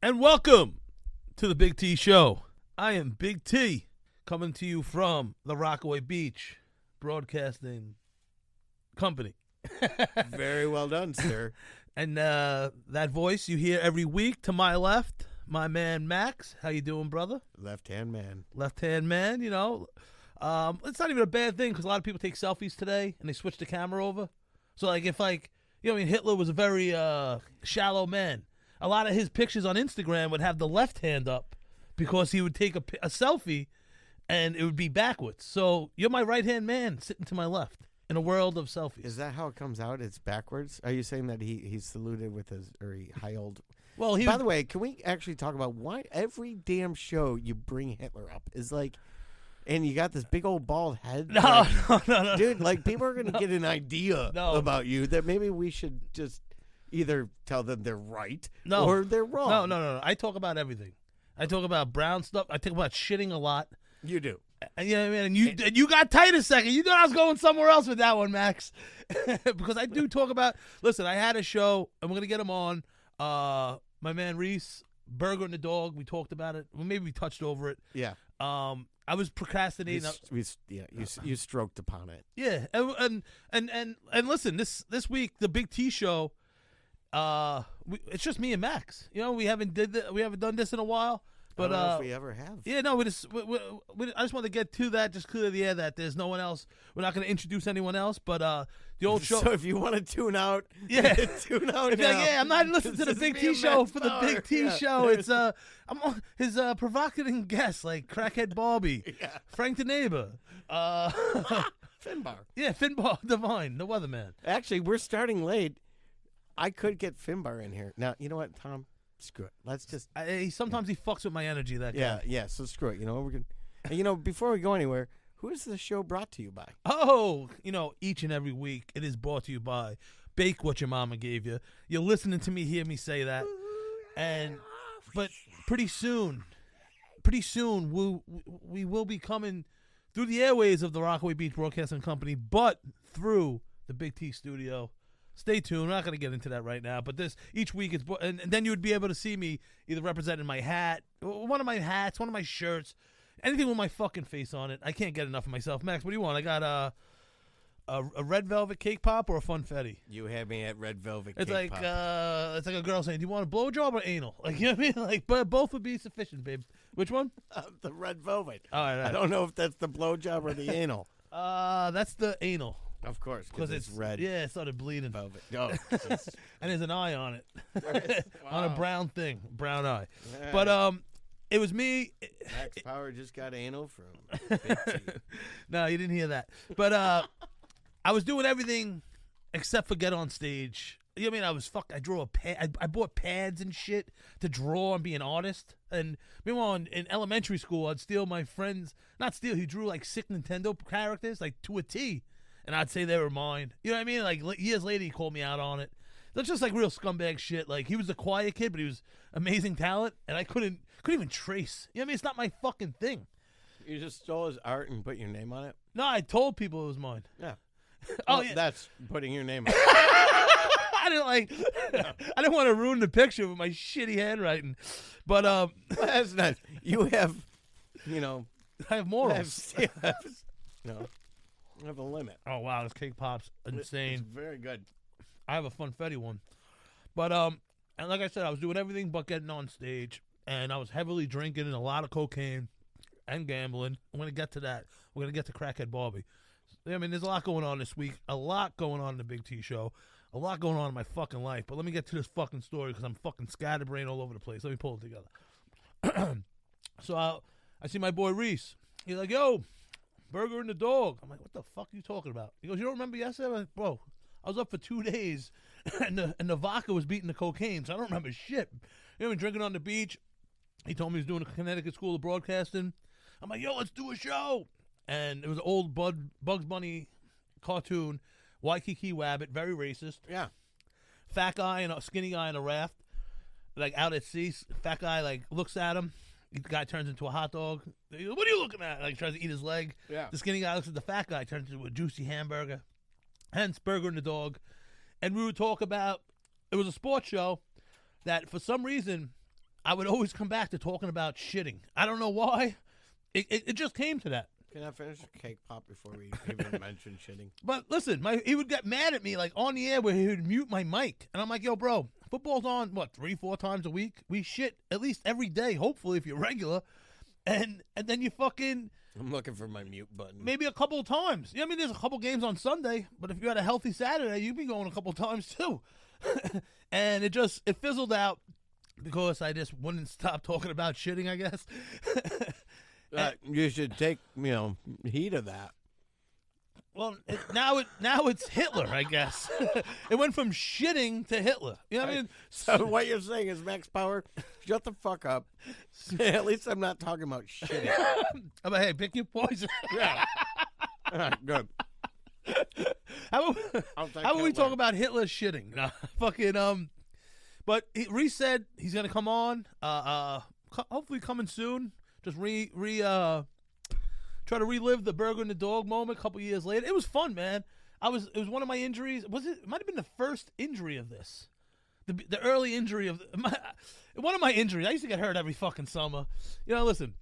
And welcome to the Big T Show. I am Big T, coming to you from the Rockaway Beach Broadcasting Company. Very well done, sir. And that voice you hear every week to my left, my man Max. How you doing, brother? Left-hand man. Left-hand man, you know. It's not even a bad thing because a lot of people take selfies today and they switch the camera over. So, like, if, like, you know, I mean, Hitler was a very shallow man. A lot of his pictures on Instagram would have the left hand up because he would take a selfie and it would be backwards. So you're my right-hand man sitting to my left in a world of selfies. Is that how it comes out? It's backwards? Are you saying that he saluted with his very high old... Well, By the way, can we actually talk about why every damn show you bring Hitler up is like... And you got this big old bald head. No, like, no. Dude, like, people are going to get an idea about you that maybe we should just either tell them they're right or they're wrong. No. I talk about everything. I talk about brown stuff. I talk about shitting a lot. You do. And, you know what I mean? And you got tight a second. You thought I was going somewhere else with that one, Max. Because I do talk about... Listen, I had a show, and we're going to get him on. My man Reese, Burger and the Dog, we talked about it. Well, maybe we touched over it. Yeah. I was procrastinating. You stroked upon it. Yeah, and listen, this week the Big T Show, it's just me and Max. You know, we haven't done this in a while, but I don't know if we ever have. Yeah, no, I just want to get to that, just clear the air that there's no one else. We're not going to introduce anyone else, but the old show. So if you want to tune out, yeah, tune out. Now. Like, I'm not listening to the Big T Show for the Big T Show. It's I'm on his provocative guests like Crackhead Barbie, Frank the Neighbor, Finbar. Yeah, Finbar Divine, the Weatherman. Actually, we're starting late. I could get Finbar in here. Now, you know what, Tom? Screw it. Let's just... Sometimes he fucks with my energy, that guy. Yeah, so screw it. You know, we're gonna... before we go anywhere, who is the show brought to you by? Oh, each and every week, it is brought to you by Bake What Your Mama Gave You. You're listening to me hear me say that. But pretty soon, we will be coming through the airways of the Rockaway Beach Broadcasting Company, but through the Big T Studio. Stay tuned. We're not going to get into that right now, but each week it's and then you would be able to see me either representing my hat, one of my hats, one of my shirts, anything with my fucking face on it. I can't get enough of myself. Max, what do you want? I got a red velvet cake pop or a funfetti. You had me at red velvet. It's cake like pop. It's like a girl saying, "Do you want a blowjob or anal?" Like, you know what I mean? Like, but both would be sufficient, babe. Which one? The red velvet. All right. I don't know if that's the blowjob or the anal. That's the anal. Of course, because it's red. Yeah, it started bleeding. Velvet. Oh, and there's an eye on it. Wow. On a brown thing. Brown eye. Yeah. But it was me. Max Power just got anal from Big T. No, you didn't hear that. But I was doing everything except for get on stage. You know what I mean? I was fucked. I drew a pad. I bought pads and shit to draw and be an artist. And meanwhile, in elementary school, I'd steal my friends. Not steal. He drew like sick Nintendo characters, like to a T. And I'd say they were mine. You know what I mean? Like, years later, he called me out on it. That's just like real scumbag shit. Like, he was a quiet kid, but he was amazing talent, and I couldn't even trace. You know what I mean? It's not my fucking thing. You just stole his art and put your name on it? No, I told people it was mine. Yeah. Oh, yeah. That's putting your name on it. I didn't want to ruin the picture with my shitty handwriting. But, that's nice. You have, I have morals. I have a limit. Oh, wow, this cake pop's insane. It's very good. I have a funfetti one. But, and like I said, I was doing everything but getting on stage, and I was heavily drinking and a lot of cocaine and gambling. I'm going to get to that. We're going to get to Crackhead Barbie. I mean, there's a lot going on this week, a lot going on in the Big T Show, a lot going on in my fucking life. But let me get to this fucking story because I'm fucking scatterbrained all over the place. Let me pull it together. So I see my boy Reese. He's like, yo, Burger and the Dog. I'm like, what the fuck are you talking about? He goes, you don't remember yesterday? I'm like, bro, I was up for 2 days, and the vodka was beating the cocaine, so I don't remember shit. You know, drinking on the beach. He told me he was doing a Connecticut School of Broadcasting. I'm like, yo, let's do a show. And it was an old Bugs Bunny cartoon, Waikiki Wabbit, very racist. Yeah. Fat guy and a skinny guy in a raft, like out at sea. Fat guy like looks at him. The guy turns into a hot dog. He goes, what are you looking at? Like tries to eat his leg. Yeah. The skinny guy looks at the fat guy, turns into a juicy hamburger. Hence Burger and the Dog. And we would talk about, it was a sports show that for some reason I would always come back to talking about shitting. I don't know why. It just came to that. Can I finish a cake pop before we even mention shitting? But listen, he would get mad at me like on the air where he would mute my mic. And I'm like, yo, bro, football's on, 3-4 times a week? We shit at least every day, hopefully, if you're regular. And then you fucking... I'm looking for my mute button. Maybe a couple of times. I mean, there's a couple games on Sunday, but if you had a healthy Saturday, you'd be going a couple of times too. And it fizzled out because I just wouldn't stop talking about shitting, I guess. You should take, heed of that. Well, now it's Hitler, I guess. It went from shitting to Hitler. You know what I mean? So what you're saying is, Max Power, shut the fuck up. At least I'm not talking about shitting. But hey, pick your poison. Yeah. All right, good. How about we talk about Hitler shitting? No, fucking But Reese said he's gonna come on. Hopefully coming soon. Just try to relive the burger and the dog moment a couple years later. It was fun, man. It was one of my injuries. It might have been the first injury of this. The early injury of one of my injuries. I used to get hurt every fucking summer. Listen.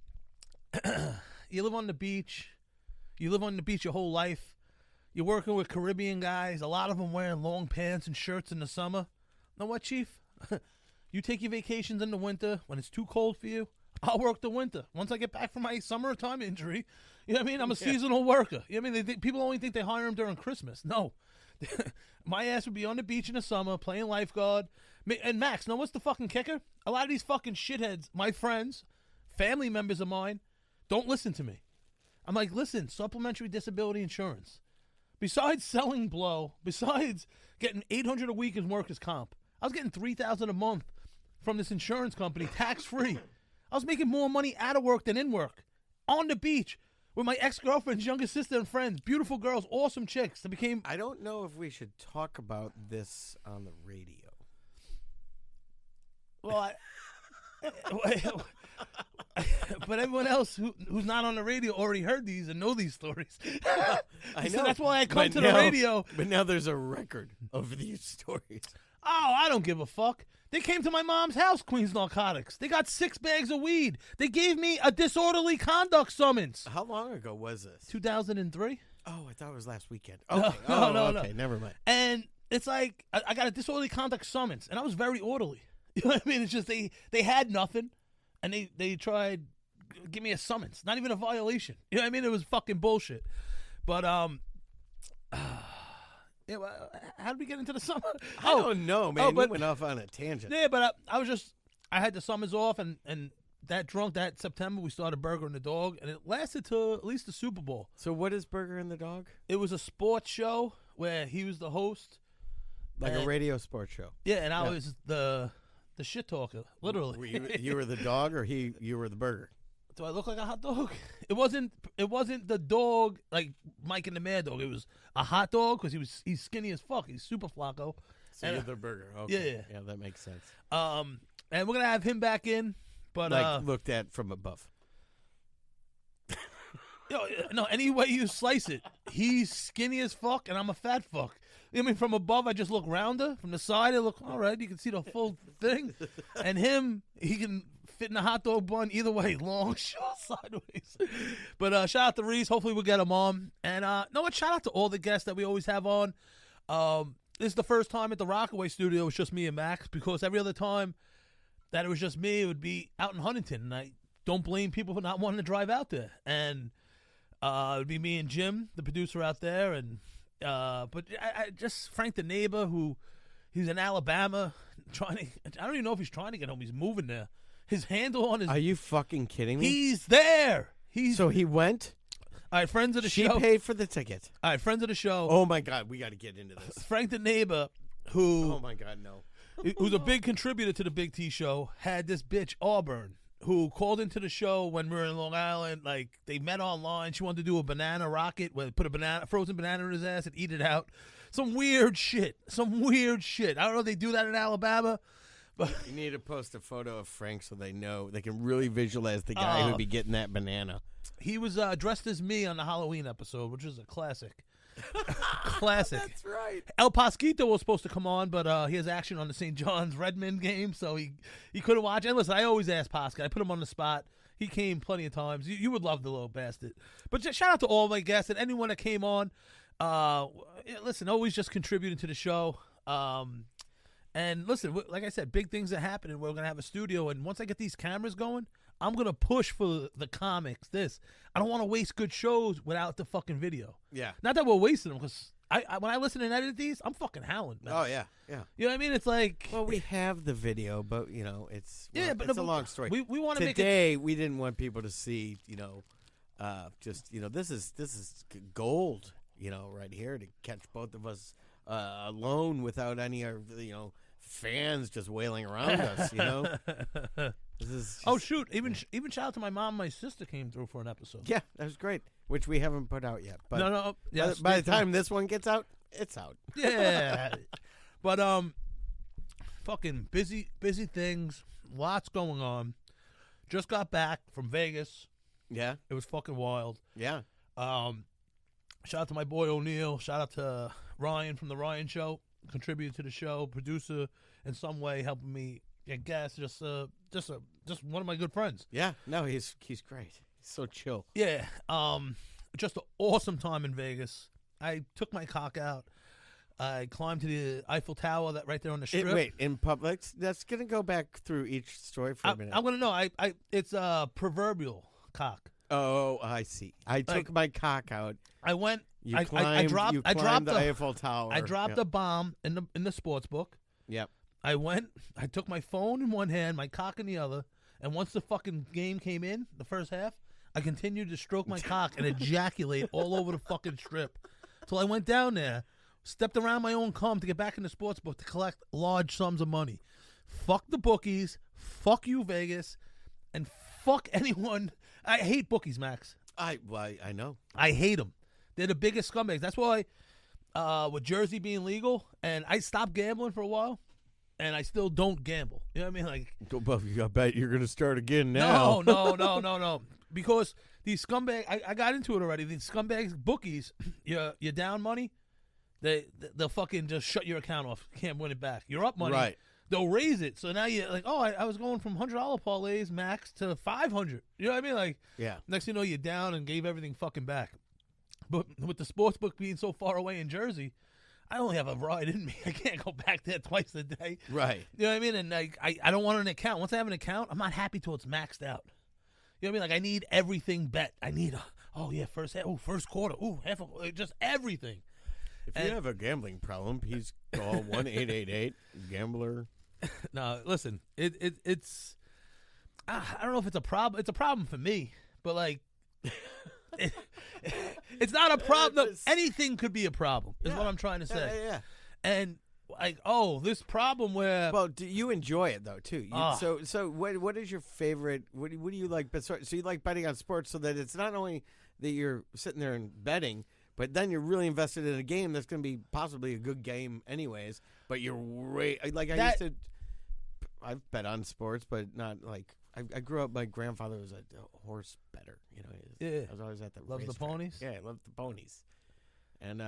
You live on the beach. You live on the beach your whole life. You're working with Caribbean guys. A lot of them wearing long pants and shirts in the summer. Know what, Chief? You take your vacations in the winter when it's too cold for you. I'll work the winter. Once I get back from my summertime injury, you know what I mean? I'm a seasonal worker. You know what I mean? People only think they hire him during Christmas. No. My ass would be on the beach in the summer playing lifeguard. And Max, know what's the fucking kicker? A lot of these fucking shitheads, my friends, family members of mine, don't listen to me. I'm like, listen, supplementary disability insurance. Besides selling blow, besides getting $800 a week in workers' comp, I was getting $3,000 a month from this insurance company, tax-free. I was making more money out of work than in work. On the beach with my ex-girlfriend's younger sister and friends. Beautiful girls, awesome chicks. I don't know if we should talk about this on the radio. Well, but everyone else who's not on the radio already heard these and know these stories. I know. So that's why I come to the radio. But now there's a record of these stories. Oh, I don't give a fuck. They came to my mom's house, Queens Narcotics. They got 6 bags of weed. They gave me a disorderly conduct summons. How long ago was this? 2003. Oh, I thought it was last weekend. Okay. No. Okay, never mind. And it's like, I got a disorderly conduct summons, and I was very orderly. You know what I mean? It's just they had nothing, and they tried to give me a summons. Not even a violation. You know what I mean? It was fucking bullshit. But, yeah, well, how did we get into the summer? I don't know, man. You went off on a tangent. Yeah, but I had the summers off, and that September, we started Burger and the Dog, and it lasted till at least the Super Bowl. So what is Burger and the Dog? It was a sports show where he was the host. Like a radio sports show. Yeah, and I was the shit talker, literally. You were the dog, or you were the burger? Do I look like a hot dog? It wasn't the dog like Mike and the Mad Dog. It was a hot dog because he's skinny as fuck. He's super flaco. So you're the burger. Okay. Yeah, that makes sense. And we're gonna have him back in, but looked at from above. No, any way you slice it, he's skinny as fuck, and I'm a fat fuck. I mean, from above, I just look rounder. From the side, I look all right. You can see the full thing. And he can fit in a hot dog bun either way, long, short, sideways. But shout out to Reese. Hopefully we'll get him on. And shout out to all the guests that we always have on. This is the first time at the Rockaway studio. It was just me and Max, because every other time that it was just me, it would be out in Huntington. And I don't blame people for not wanting to drive out there. And it would be me and Jim, the producer out there. And but I just Frank the neighbor, he's in Alabama, I don't even know if he's trying to get home. He's moving there. His handle on his... Are you fucking kidding me? He's there. So he went? All right, friends of the show. She paid for the ticket. All right, friends of the show. Oh, my God. We got to get into this. Frank the neighbor, who... Oh, my God, no. Who's a big contributor to the Big T show, had this bitch, Auburn, who called into the show when we were in Long Island. Like, they met online. She wanted to do a banana rocket where they put a frozen banana in his ass and eat it out. Some weird shit. I don't know if they do that in Alabama. But you need to post a photo of Frank so they know. They can really visualize the guy who'd be getting that banana. He was dressed as me on the Halloween episode, which is a classic. Classic. That's right. El Pasquito was supposed to come on, but he has action on the St. John's Redmond game, so he couldn't watch. And listen, I always ask Pasca. I put him on the spot. He came plenty of times. You would love the little bastard. But just shout out to all my guests and anyone that came on. Listen, always just contributing to the show. And listen, like I said, big things are happening. We're going to have a studio, and once I get these cameras going, I'm going to push for the comics. I don't want to waste good shows without the fucking video. Yeah. Not that we're wasting them, because when I listen and edit these, I'm fucking howling, man. Oh, yeah. Yeah. You know what I mean? It's like... Well, we have the video, but, it's but it's a long story. We want to make it... Today, we didn't want people to see, this is gold, right here to catch both of us alone without any, fans just wailing around us, This is just, oh shoot! Even shout out to my mom. My sister came through for an episode. Yeah, that was great. Which we haven't put out yet. But no. Yeah, by the time this one gets out, it's out. Yeah, but fucking busy things. Lots going on. Just got back from Vegas. Yeah, it was fucking wild. Yeah. Shout out to my boy O'Neill. Shout out to Ryan from the Ryan Show. Contributed to the show. Producer in some way, helping me get gas. Just one of my good friends. Yeah. No, he's great. He's so chill. Yeah. Just an awesome time in Vegas. I took my cock out. I climbed to the Eiffel Tower that right there on the strip. Wait, in public? That's gonna go back through each story for a minute. I'm gonna know. It's a proverbial cock. Oh, I see. I took my cock out. I went. I dropped the Eiffel Tower. I dropped a bomb in the sports book. Yep. I went. I took my phone in one hand, my cock in the other, and once the fucking game came in, the first half, I continued to stroke my cock and ejaculate all over the fucking strip, till I went down there, stepped around my own cum to get back in the sports book to collect large sums of money. Fuck the bookies. Fuck you, Vegas, and fuck anyone. I hate bookies, Max. I know. I hate them. They're the biggest scumbags. That's why, with Jersey being legal, and I stopped gambling for a while, and I still don't gamble. You know what I mean? Like, I bet you're going to start again now. No. Because these scumbags, I got into it already. These scumbags, bookies, you're down money, they'll fucking just shut your account off. You can't win it back. You're up money. Right. They'll raise it. So now you're like, oh, I was going from $100 parlays max to $500. You know what I mean? Like, yeah. Next thing you know, you're down and gave everything fucking back. But with the sports book being so far away in Jersey, I only have a ride in me. I can't go back there twice a day. Right. You know what I mean? And I don't want an account. Once I have an account, I'm not happy till it's maxed out. You know what I mean? Like, I need everything bet. I need first quarter. Half just everything. If you have a gambling problem, please call 1-888-GAMBLER. No, listen, it's I don't know if it's a problem. It's a problem for me, but like, it's not a problem. Anything could be a problem, is what I'm trying to say. Yeah. And like, this problem where... Well, do you enjoy it, though, too? So what is your favorite... What do you like? So you like betting on sports so that it's not only that you're sitting there and betting, but then you're really invested in a game that's going to be possibly a good game anyways, but you're... I've bet on sports, but not like... I grew up, my grandfather was a horse bettor. Yeah. I was always at the Love the ponies? Yeah, I love the ponies. And,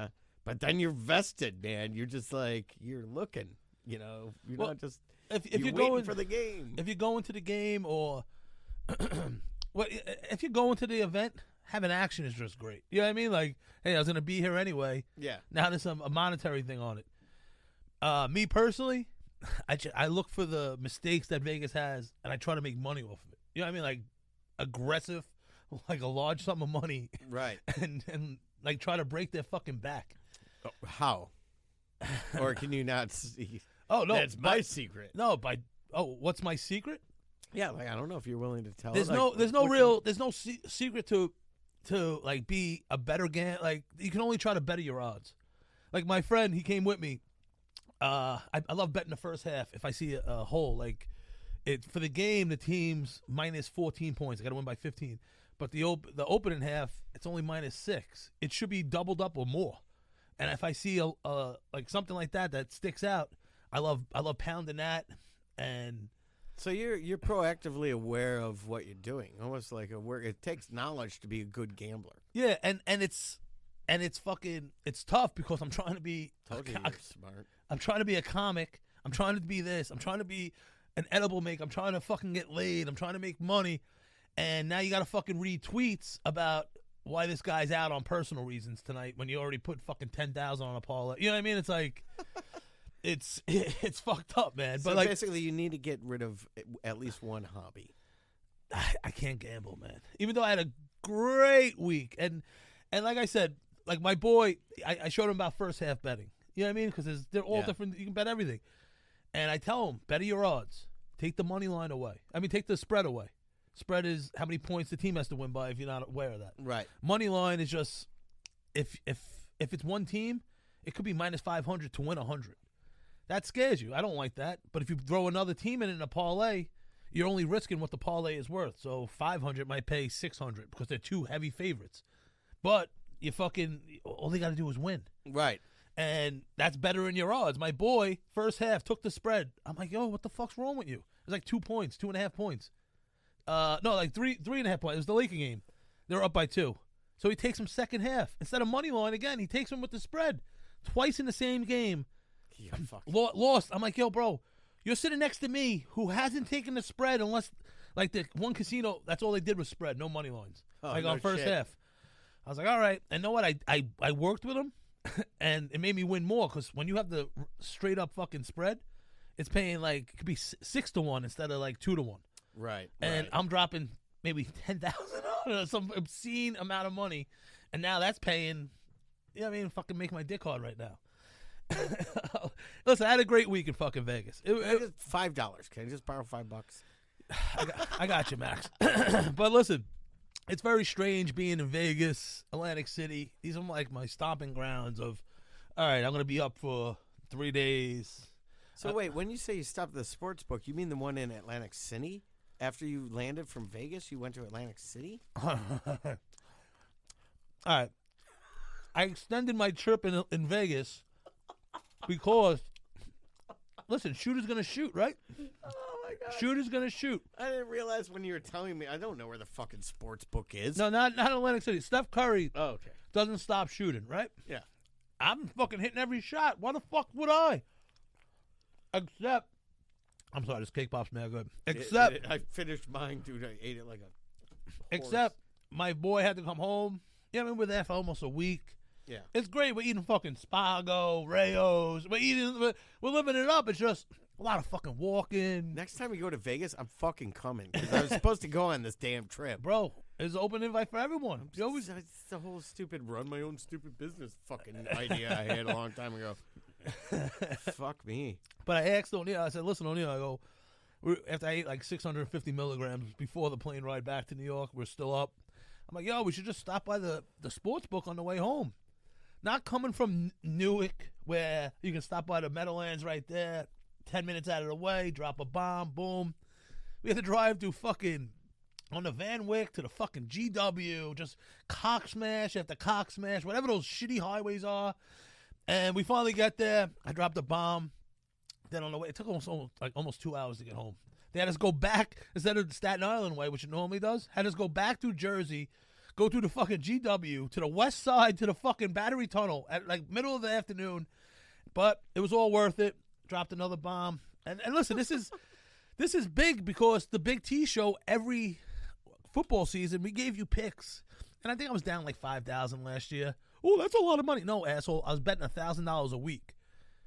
but then you're vested, man. You're just like, you're looking, you're not just, if you're waiting for the game. If you go into the game or, if you go into the event, having action is just great. You know what I mean? Like, hey, I was going to be here anyway. Yeah. Now there's a monetary thing on it. Me personally, I look for the mistakes that Vegas has, and I try to make money off of it. You know what I mean? Like, aggressive, like a large sum of money. Right. And like, try to break their fucking back. How? Or can you not see? Oh, no. That's my secret. No, what's my secret? Yeah, like, I don't know if you're willing to tell. There's no secret to like be a better game. Like, you can only try to better your odds. Like, my friend, he came with me. I love betting the first half. If I see a hole, like for the game, the team's minus 14 points. I got to win by 15. But the opening half, it's only minus 6. It should be doubled up or more. And if I see like something like that sticks out, I love pounding that. And so you're proactively aware of what you're doing, almost like it takes knowledge to be a good gambler. Yeah, and it's and it's tough because I'm trying to be. Told you you're smart. I'm trying to be a comic. I'm trying to be this. I'm trying to be an edible maker. I'm trying to fucking get laid. I'm trying to make money. And now you got to fucking read tweets about why this guy's out on personal reasons tonight when you already put fucking 10,000 on a parlay. You know what I mean? It's like, it's fucked up, man. So but like, basically, you need to get rid of at least one hobby. I can't gamble, man. Even though I had a great week, and like I said, like my boy, I showed him about first half betting. You know what I mean? Because they're all different. You can bet everything. And I tell him, better your odds. Take the money line away. I mean, take the spread away. Spread is how many points the team has to win by if you're not aware of that. Right. Money line is just if it's one team, it could be minus 500 to win 100. That scares you. I don't like that. But if you throw another team in a parlay, you're only risking what the parlay is worth. So 500 might pay 600 because they're two heavy favorites. But you fucking all they got to do is win. Right. And that's better in your odds. My boy, first half, took the spread. I'm like, yo, what the fuck's wrong with you? It was like 2 points, 2.5 points. No, like 3.5 points. It was the Laker game. They were up by 2. So he takes him second half. Instead of money line again, he takes him with the spread. Twice in the same game. Yeah, fuck. Lost. I'm like, yo, bro, you're sitting next to me who hasn't taken the spread unless, like the one casino, that's all they did was spread, no money lines. Like on first half. I was like, all right. And know what? I worked with him. And it made me win more because when you have the straight up fucking spread, it's paying like it could be 6 to 1 instead of like 2 to 1. Right. And I'm dropping maybe 10,000 on some obscene amount of money, and now that's paying. You know what I mean? Fucking make my dick hard right now. Listen, I had a great week in fucking Vegas. It $5. Can I just borrow $5? I got you, Max. But listen. It's very strange being in Vegas, Atlantic City. These are like my stomping grounds of, all right, I'm going to be up for 3 days. So wait, when you say you stopped at the sports book, you mean the one in Atlantic City? After you landed from Vegas, you went to Atlantic City? All right. I extended my trip in Vegas because, listen, shooter's going to shoot, right? Oh, my God. Shooter's going to shoot. I didn't realize when you were telling me. I don't know where the fucking sports book is. No, not Atlantic City. Steph Curry doesn't stop shooting, right? Yeah. I'm fucking hitting every shot. Why the fuck would I? Except, I'm sorry, this cake pop's mad good. Except, I finished mine, dude. I ate it like a horse. Except, my boy had to come home. Yeah, I mean, we're there for almost a week. Yeah. It's great. We're eating fucking Spago, Rayos. We're living it up. It's just a lot of fucking walking. Next time we go to Vegas, I'm fucking coming. Because I was supposed to go on this damn trip. Bro, it's an open invite for everyone. It's the whole stupid run my own stupid business fucking idea I had a long time ago. Fuck me. But I asked O'Neal, I said, listen, O'Neal, I go, after I ate like 650 milligrams before the plane ride back to New York, we're still up. I'm like, yo, we should just stop by the sports book on the way home. Not coming from Newark, where you can stop by the Meadowlands right there, 10 minutes out of the way, drop a bomb, boom. We had to drive through fucking on the Van Wyck to the fucking GW, just cock smash after cock smash, whatever those shitty highways are. And we finally get there. I dropped a bomb. Then on the way, it took almost 2 hours to get home. They had us go back instead of the Staten Island way, which it normally does. Had us go back through Jersey, go through the fucking GW to the west side to the fucking Battery Tunnel at like middle of the afternoon. But it was all worth it. Dropped another bomb. And listen, this is big because the Big T show every football season we gave you picks, and I think I was down like 5,000 last year. Oh, that's a lot of money. No, asshole, I was betting $1,000 a week.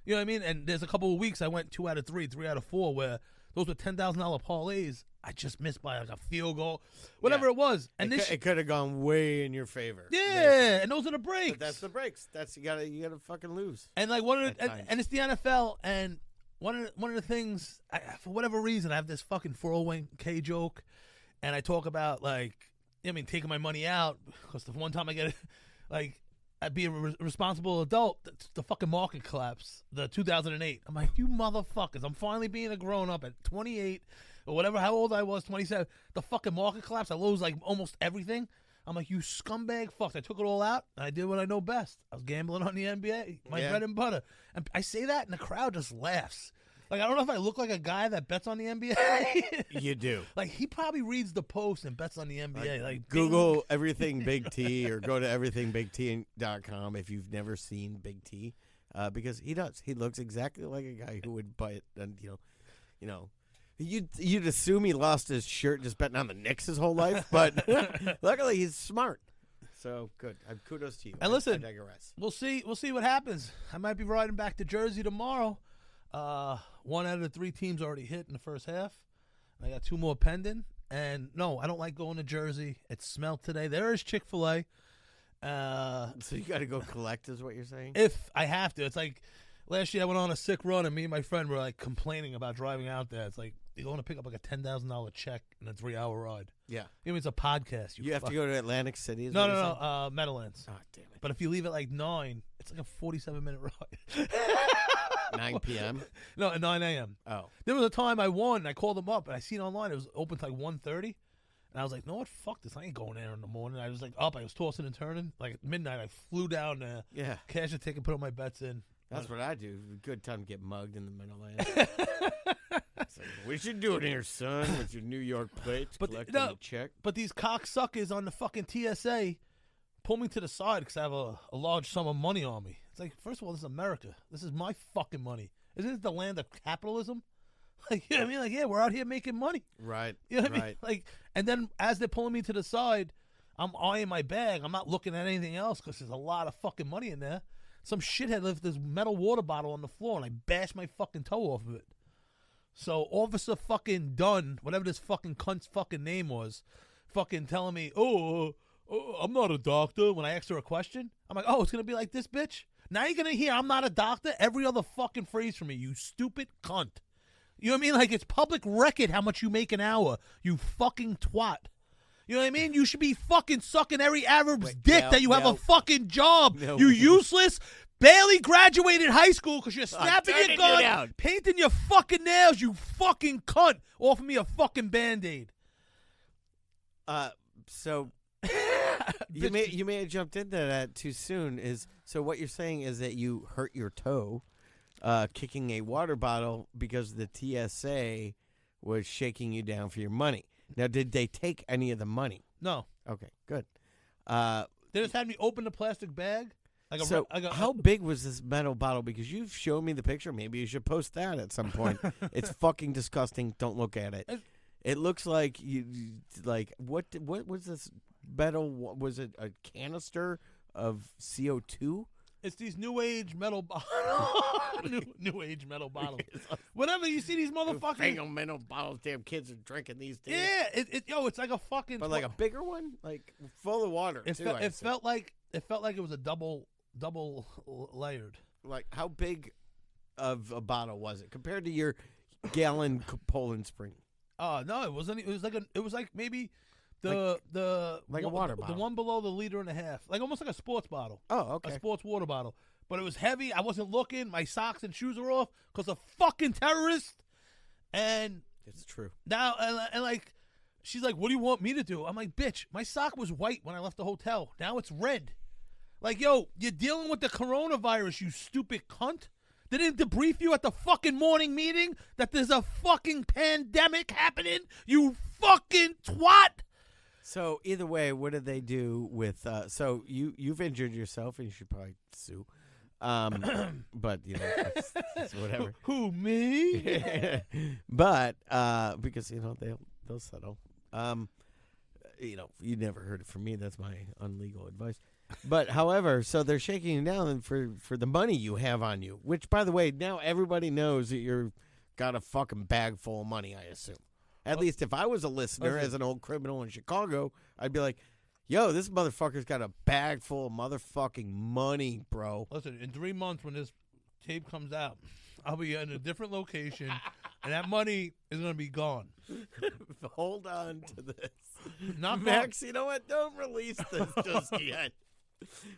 You know what I mean? And there's a couple of weeks I went 2 out of 3, 3 out of 4 where those were $10,000 parlays. I just missed by like a field goal, whatever it was. And it could have gone way in your favor. Yeah, and those are the breaks. But that's the breaks. That's you gotta fucking lose. And like and it's the NFL. And one of the things, for whatever reason, I have this fucking 401k joke, and I talk about like, I mean, taking my money out because the one time I get like. I'd be a responsible adult. The fucking market collapse, the 2008. I'm like, you motherfuckers. I'm finally being a grown-up at 28 or whatever, how old I was, 27. The fucking market collapse. I lose like almost everything. I'm like, you scumbag fucks. I took it all out, and I did what I know best. I was gambling on the NBA, my bread and butter. And I say that, and the crowd just laughs. Like, I don't know if I look like a guy that bets on the NBA. You do. Like, he probably reads the post and bets on the NBA. Like Google everything Big T or go to everythingbigT.com if you've never seen Big T, because he does. He looks exactly like a guy who would bet. And you'd assume he lost his shirt just betting on the Knicks his whole life, but luckily he's smart. So good. Kudos to you. And listen, I digress. We'll see what happens. I might be riding back to Jersey tomorrow. 1 out of the 3 teams already hit in the first half. I got 2 more pending. And no, I don't like going to Jersey. It smelled today. There is Chick-fil-A. So you got to go collect, is what you're saying? If I have to. It's like last year I went on a sick run, and me and my friend were like complaining about driving out there. It's like you're going to pick up like a $10,000 check in a 3-hour ride. Yeah. You know, it's a podcast. You have to go to Atlantic City? No, Meadowlands. Oh, damn it. But if you leave at like 9, it's like a 47-minute ride. 9 p.m.? No, at 9 a.m. Oh. There was a time I won, and I called them up, and I seen online it was open to like 1:30. And I was like, no, what? Fuck this. I ain't going there in the morning. I was like up. I was tossing and turning. Like at midnight, I flew down there. Yeah. Cash a ticket, put all my bets in. That's what I do. Good time to get mugged in the Meadowlands. Like, we should do it here, son, with your New York plates, collecting a check. But these cocksuckers on the fucking TSA pull me to the side because I have a large sum of money on me. It's like, first of all, this is America. This is my fucking money. Isn't it the land of capitalism? Like, you know what I mean? Like, yeah, we're out here making money. Right. You know what I mean? Like, and then as they're pulling me to the side, I'm eyeing my bag. I'm not looking at anything else because there's a lot of fucking money in there. Some shithead left this metal water bottle on the floor, and I bashed my fucking toe off of it. So Officer fucking Dunn, whatever this fucking cunt's fucking name was, fucking telling me, oh, I'm not a doctor. When I asked her a question, I'm like, oh, it's going to be like this, bitch? Now you're going to hear I'm not a doctor every other fucking phrase from me, you stupid cunt. You know what I mean? Like, it's public record how much you make an hour, you fucking twat. You know what I mean? You should be fucking sucking every Arab's dick that you have a fucking job. No. You useless, barely graduated high school because you're snapping your gun, painting your fucking nails, you fucking cunt. Offer me a fucking Band-Aid. So you may have jumped into that too soon. So what you're saying is that you hurt your toe kicking a water bottle because the TSA was shaking you down for your money. Now, did they take any of the money? No. Okay, good. They just had me open the plastic bag. How big was this metal bottle? Because you've shown me the picture. Maybe you should post that at some point. It's fucking disgusting. Don't look at it. It looks like what was this metal? Was it a canister of CO2? It's these new age metal bottles. new age metal bottles. Whatever, you see these motherfuckers. Fangle metal bottles. Damn kids are drinking these days. Yeah, it's like a fucking. But like a bigger one, like full of water. It felt like it was a double layered. Like, how big of a bottle was it compared to your gallon Poland Spring? Oh no, it wasn't. It was like maybe. A water bottle. The one below the 1.5 liters. Like almost like a sports bottle. Oh, okay. A sports water bottle. But it was heavy. I wasn't looking. My socks and shoes are off because of fucking terrorists. And it's true. Now, and like, she's like, what do you want me to do? I'm like, bitch, my sock was white when I left the hotel. Now it's red. Like, yo, you're dealing with the coronavirus, you stupid cunt. They didn't debrief you at the fucking morning meeting that there's a fucking pandemic happening, you fucking twat. So either way, what did they do with? So you've injured yourself, and you should probably sue. But that's whatever. Who, me? But because they'll settle. You never heard it from me. That's my unlegal advice. But however, so they're shaking you down for the money you have on you. Which, by the way, now everybody knows that you're got a fucking bag full of money. I assume. At least if I was a listener as an old criminal in Chicago, I'd be like, yo, this motherfucker's got a bag full of motherfucking money, bro. Listen, in 3 months when this tape comes out, I'll be in a different location, and that money is going to be gone. Hold on to this. Not Max, you know what? Don't release this just yet.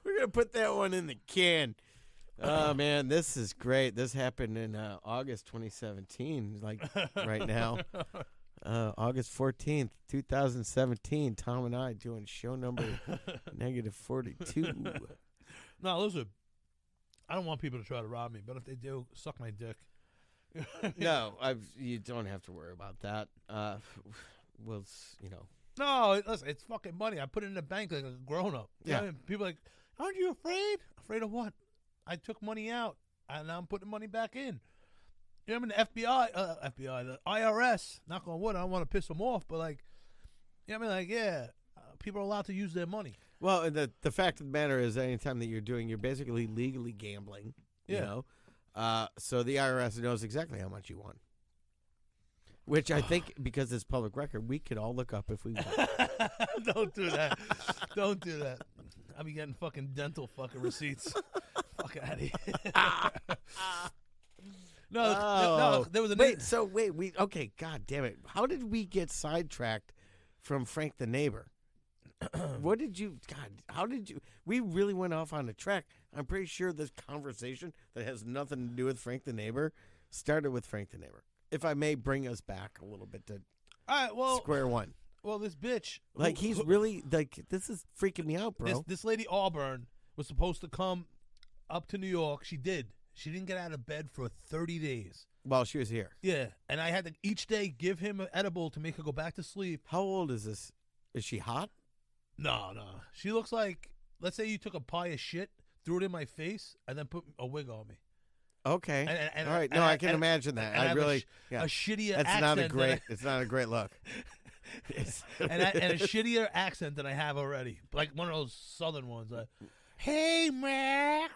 We're going to put that one in the can. Oh, man, this is great. This happened in August 2017, like right now. August 14th, 2017, Tom and I doing show number -42. No, listen, I don't want people to try to rob me, but if they do, suck my dick. No, you don't have to worry about that. Well, No, listen, it's fucking money. I put it in the bank like a grown up. You know what I mean? People are like, aren't you afraid? Afraid of what? I took money out and now I'm putting money back in. You know what I mean? The FBI, the IRS. Knock on wood. I don't want to piss them off, but like, you know what I mean? Like, people are allowed to use their money. Well, and the fact of the matter is, anytime that you're basically legally gambling. You know, so the IRS knows exactly how much you won. Which I think, because it's public record, we could all look up if we want. Don't do that. Don't do that. I'll be getting fucking dental fucking receipts. Fuck out of here. No, there was a okay, god damn it. How did we get sidetracked from Frank the Neighbor? We really went off on a track. I'm pretty sure this conversation that has nothing to do with Frank the Neighbor started with Frank the Neighbor. If I may bring us back a little bit to square one. Well, this bitch. He's really, this is freaking me out, bro. This lady Auburn was supposed to come up to New York. She did. She didn't get out of bed for 30 days. While she was here. Yeah, and I had to each day give him an edible to make her go back to sleep. How old is this? Is she hot? No. She looks like, let's say you took a pie of shit, threw it in my face, and then put a wig on me. Okay. All right. I can imagine that. I really a shittier That's accent. It's not a great look. and a shittier accent than I have already, like one of those southern ones. Hey Max,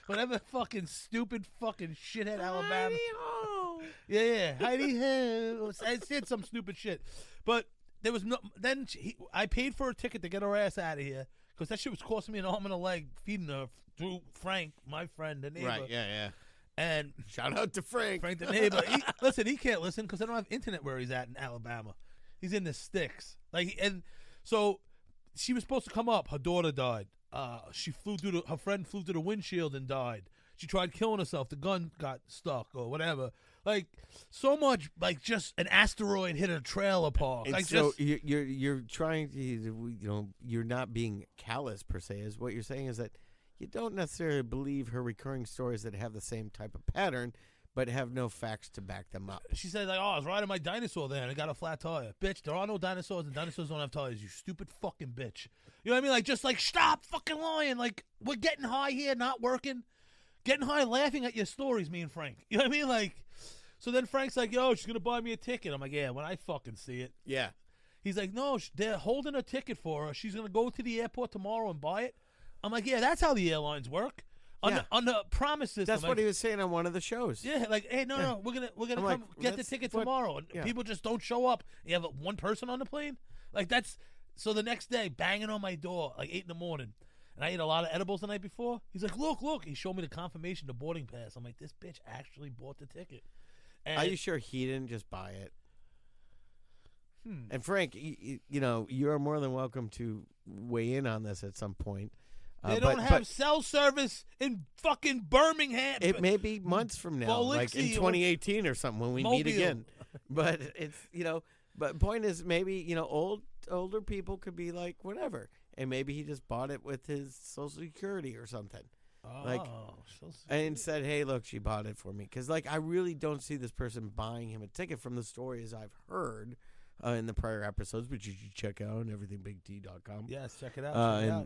whatever fucking stupid fucking shithead Alabama. Heidi-ho. Yeah, Heidi-ho. I said some stupid shit, but there was no. Then I paid for a ticket to get her ass out of here because that shit was costing me an arm and a leg feeding her through Frank, my friend, the neighbor. Right? Yeah. And shout out to Frank. Frank the neighbor. He can't listen because I don't have internet where he's at in Alabama. He's in the sticks. And so she was supposed to come up. Her daughter died. She flew through her friend flew through the windshield and died. She tried killing herself. The gun got stuck or whatever. So much. Just an asteroid hit a trailer park. You're trying to you're not being callous per se. Is what you're saying is that you don't necessarily believe her recurring stories that have the same type of pattern, but have no facts to back them up. She said, I was riding my dinosaur there and I got a flat tire. Bitch, there are no dinosaurs and dinosaurs don't have tires, you stupid fucking bitch. You know what I mean? Stop fucking lying. We're getting high here, not working. Getting high, laughing at your stories, me and Frank. You know what I mean? So then Frank's like, yo, she's going to buy me a ticket. I'm like, yeah, when I fucking see it. Yeah. He's like, no, they're holding a ticket for her. She's going to go to the airport tomorrow and buy it. I'm like, yeah, that's how the airlines work. On the promise system. That's what he was saying on one of the shows. Yeah, hey, no, we're gonna come get the ticket tomorrow. And people just don't show up. You have one person on the plane. So the next day, banging on my door 8 in the morning, and I ate a lot of edibles the night before. He's like, look. He showed me the confirmation, the boarding pass. I'm like, this bitch actually bought the ticket. And are you sure he didn't just buy it? And Frank, you are more than welcome to weigh in on this at some point. They don't have cell service in fucking Birmingham. It may be months from now, like in 2018 or something when we meet again. But it's but point is maybe older people could be like whatever, and maybe he just bought it with his Social Security or something. And said, hey, look, she bought it for me because I really don't see this person buying him a ticket from the stories I've heard. In the prior episodes, which you should check out on everythingbigd.com. Yes, check it out. I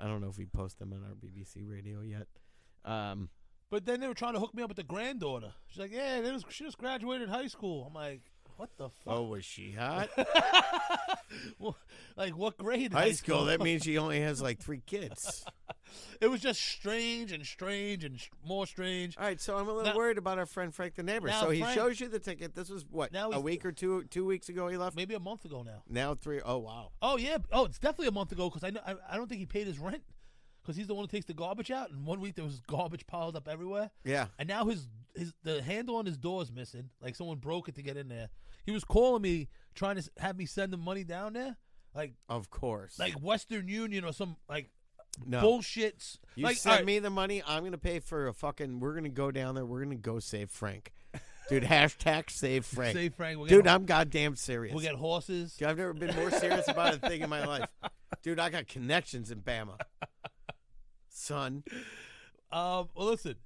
don't know if we post them on our BBC radio yet. But then they were trying to hook me up with the granddaughter. She's like, yeah, she just graduated high school. I'm like, what the fuck? Oh, was she hot? Well, what grade? High school. That means she only has 3 kids. It was just strange and more strange. All right, so I'm a little worried about our friend Frank the neighbor. So he shows you the ticket. This was a week or 2 weeks ago he left? Maybe a month ago now. Now 3. Oh, wow. Oh, yeah. Oh, it's definitely a month ago because I don't think he paid his rent because he's the one who takes the garbage out. And 1 week there was garbage piled up everywhere. Yeah. And now the handle on his door is missing. Someone broke it to get in there. He was calling me trying to have me send him money down there. Of course. Western Union or some no. Bullshit. You send me the money, I'm going to pay for we're going to go down there, we're going to go save Frank. Dude, hashtag save Frank. Save Frank. Dude, I'm goddamn serious. We'll get horses. Dude, I've never been more serious about a thing in my life. Dude, I got connections in Bama. Son. Well, listen.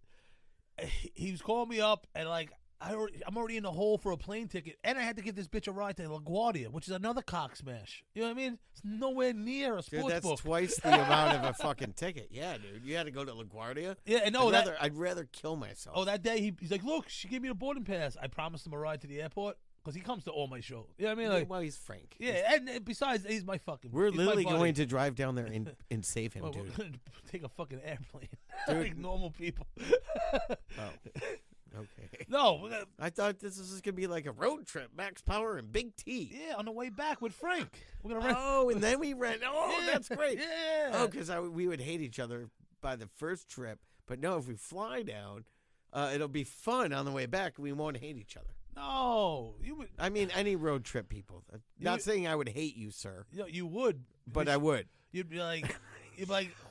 he was calling me up, and like I'm already in the hole for a plane ticket, and I had to give this bitch a ride to LaGuardia, which is another cock smash. You know what I mean? It's nowhere near a sports Dude, that's book. twice the amount of a fucking ticket. Yeah, dude. You had to go to LaGuardia? Yeah, and I'd rather kill myself. Oh, that day he's like, look, she gave me the boarding pass. I promised him a ride to the airport because he comes to all my shows. You know what I mean? Like, well, he's Frank. Yeah, and besides, he's my fucking. We're he's literally my buddy. going to drive down there and save him, Well, dude. we're gonna take a fucking airplane, Dude. like normal people. Oh. Okay. No, I thought this was going to be like a road trip, Max Power and Big T. yeah, on the way back with Frank, we're gonna rent. Oh, and then we rent. Oh, Yeah, that's great. Yeah. Oh, because we would hate each other by the first trip. But no, if we fly down, it'll be fun on the way back. We won't hate each other. No, you would. I mean, any road trip people. Not saying I would hate you, sir. You would, But I would. You'd be like,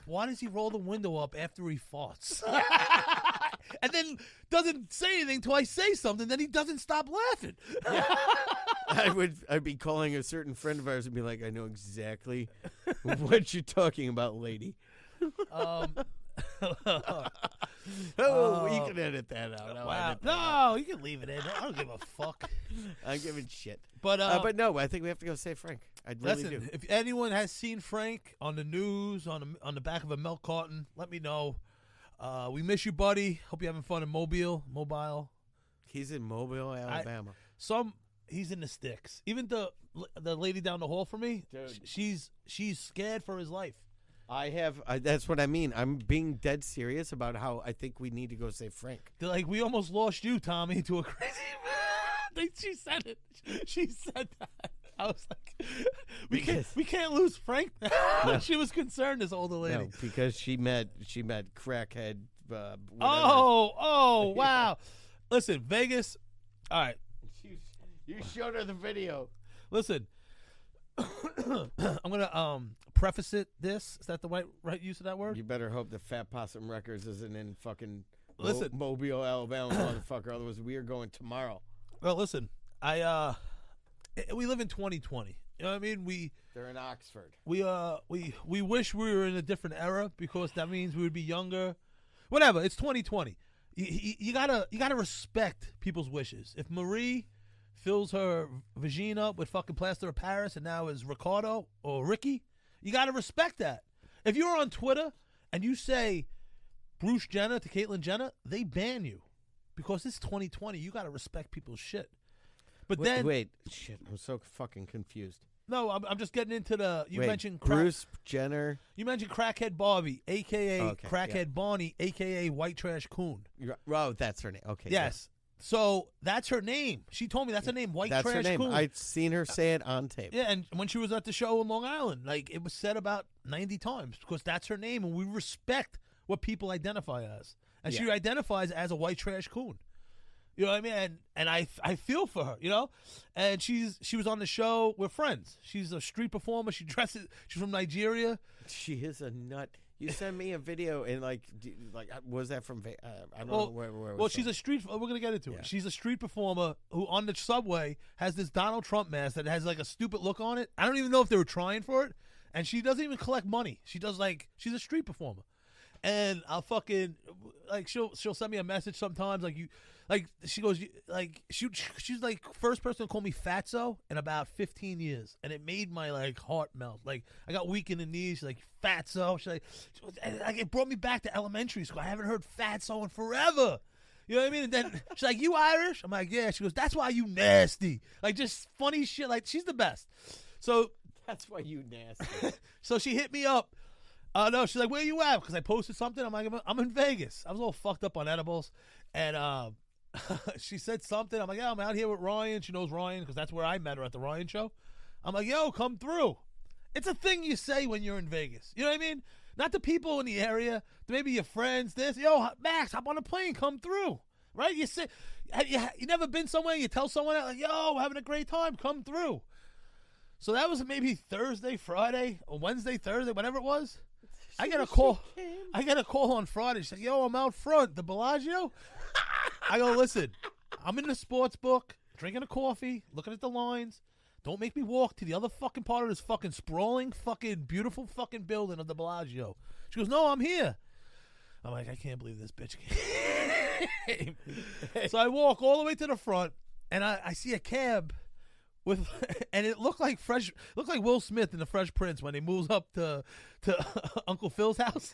why does he roll the window up after he farts? And then doesn't say anything till I say something. Then he doesn't stop laughing. I'd be calling a certain friend of ours and be like, I know exactly what you're talking about, lady. You can edit that out. Wow. No, you can leave it in. I don't give a fuck. I'm giving shit. But no, I think we have to go save Frank. I really listen, do. if anyone has seen Frank on the news, on the back of a milk carton, let me know. We miss you, buddy. Hope you're having fun in Mobile. He's in Mobile, Alabama. He's in the sticks. Even the lady down the hall from me, Dude. she's scared for his life. That's what I mean. I'm being dead serious about how I think we need to go save Frank. They're like, we almost lost you, Tommy, to a crazy. She said it. She said that. I was like, we can't lose Frank. No. She was concerned, this older lady. No, because she met crackhead. Oh, wow. Listen, Vegas. All right. You showed her the video. Listen, I'm gonna preface this. Is that the right use of that word? You better hope the Fat Possum Records isn't in fucking Listen. Mobile, Alabama, motherfucker. Otherwise, we are going tomorrow. Well, listen, we live in 2020. You know what I mean? They're in Oxford. We wish we were in a different era because that means we would be younger. Whatever. It's 2020. You gotta respect people's wishes. If Marie fills her vagina up with fucking plaster of Paris and now is Ricardo or Ricky, you gotta respect that. If you're on Twitter and you say Bruce Jenner to Caitlyn Jenner, they ban you because it's 2020. You gotta respect people's shit. But wait, shit, I'm so fucking confused. No, I'm just getting into the. You mentioned Bruce Jenner. You mentioned Crackhead Bobby, aka Crackhead Bonnie, aka White Trash Coon. Oh, that's her name. Okay. Yes. Yeah. So that's her name. She told me that's her name, White Trash Coon. That's her name. I've seen her say it on tape. Yeah, and when she was at the show in Long Island, like it was said about 90 times because that's her name, and we respect what people identify as, and she identifies as a White Trash Coon. You know what I mean? And I feel for her, you know? And she was on the show. We're friends. She's a street performer. She's from Nigeria. She is a nut. You sent me a video and like was that from I don't know where it was. Well, she's a street we're going to get into it. She's a street performer who on the subway has this Donald Trump mask that has like a stupid look on it. I don't even know if they were trying for it. And she doesn't even collect money. She's a street performer. And I'll fucking she'll send me a message sometimes she goes she's like first person to call me fatso in about 15 years, and it made my heart melt. Like I got weak in the knees. She's like fatso. It brought me back to elementary school. I haven't heard fatso in forever. You know what I mean? And then she's like, "You Irish?" I'm like, "Yeah." She goes, "That's why you nasty." Like just funny shit. Like she's the best. So that's why you nasty. So she hit me up. No, she's like, "Where you at?" Because I posted something. I'm like, "I'm in Vegas." I was all fucked up on edibles, and she said something. I'm like, "Yeah, I'm out here with Ryan." She knows Ryan because that's where I met her at the Ryan show. I'm like, "Yo, come through." It's a thing you say when you're in Vegas. You know what I mean? Not the people in the area, maybe your friends. Yo, Max, hop on a plane, come through. Right? You say, you never been somewhere. You tell someone, "Yo, we're having a great time, come through." So that was maybe Thursday, Friday, or Wednesday, Thursday, whatever it was. I get a call. I get a call on Friday. She's like, "Yo, I'm out front, the Bellagio." I go, "Listen, I'm in the sports book, drinking a coffee, looking at the lines. Don't make me walk to the other fucking part of this fucking sprawling, fucking beautiful fucking building of the Bellagio." She goes, "No, I'm here." I'm like, I can't believe this bitch. game. So I walk all the way to the front, and I see a cab with, and it looked like Will Smith in the Fresh Prince when he moves up to Uncle Phil's house,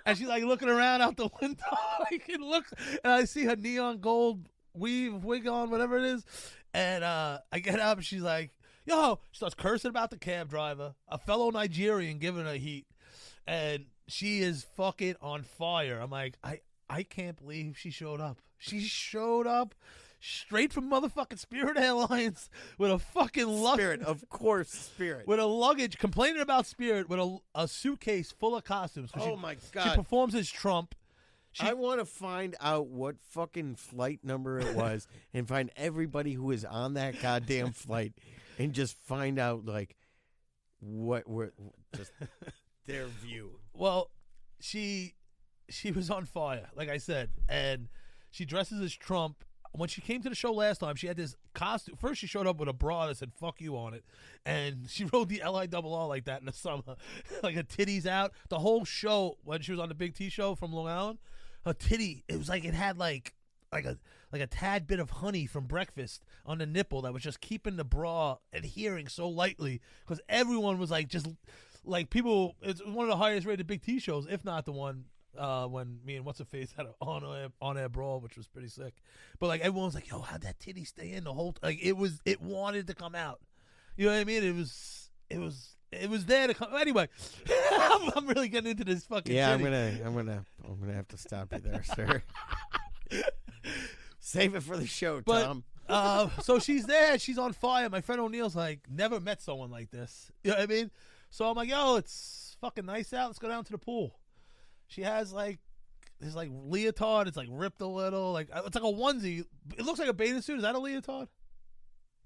and she's like looking around out the window, like it looks, and I see her neon gold wig on, whatever it is, and I get up, and she's like, "Yo," she starts cursing about the cab driver, a fellow Nigerian giving her heat, and she is fucking on fire. I'm like, I can't believe she showed up. She showed up straight from motherfucking Spirit Airlines with a fucking Spirit, of course, Spirit. With a luggage, complaining about Spirit, with a suitcase full of costumes. Oh, my God. She performs as Trump. I want to find out what fucking flight number it was and find everybody who was on that goddamn flight and just find out, like, what were just their view. Well, she was on fire, like I said, and she dresses as Trump. When she came to the show last time, she had this costume. First, she showed up with a bra that said "fuck you" on it, and she rode the LIRR like that in the summer, like her titties out. The whole show, when she was on the Big T show from Long Island, her titty, it was like it had like a tad bit of honey from breakfast on the nipple that was just keeping the bra adhering so lightly, because everyone was like, just like people. It's one of the highest rated Big T shows, if not the one. When me and Whatsherface had an on-air brawl, which was pretty sick. But like everyone was like, "Yo, how'd that titty stay in the whole?" Like it wanted to come out. You know what I mean? It was there to come. Anyway, I'm really getting into this fucking. Yeah, titty. I'm gonna have to stop you there, sir. Save it for the show, Tom. So she's there. She's on fire. My friend O'Neill's like, never met someone like this. You know what I mean? So I'm like, "Yo, it's fucking nice out. Let's go down to the pool." She has like this like leotard. It's like ripped a little. Like it's like a onesie. It looks like a bathing suit. Is that a leotard?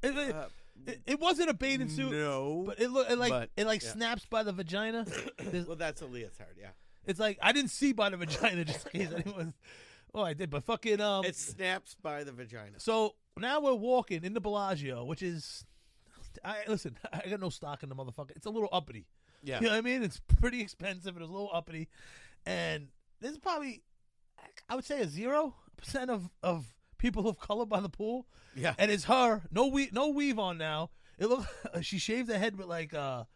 It wasn't a bathing suit. No, but it snaps by the vagina. Well, that's a leotard. Yeah. It's like I didn't see by the vagina just in case anyone. Oh, I did, but fucking It snaps by the vagina. So now we're walking in the Bellagio, which is, I got no stock in the motherfucker. It's a little uppity. Yeah. You know what I mean? It's pretty expensive. It's a little uppity. And there's probably, I would say, a 0% of people of color by the pool. Yeah. And it's her. No weave on now. It looks, she shaved her head with like a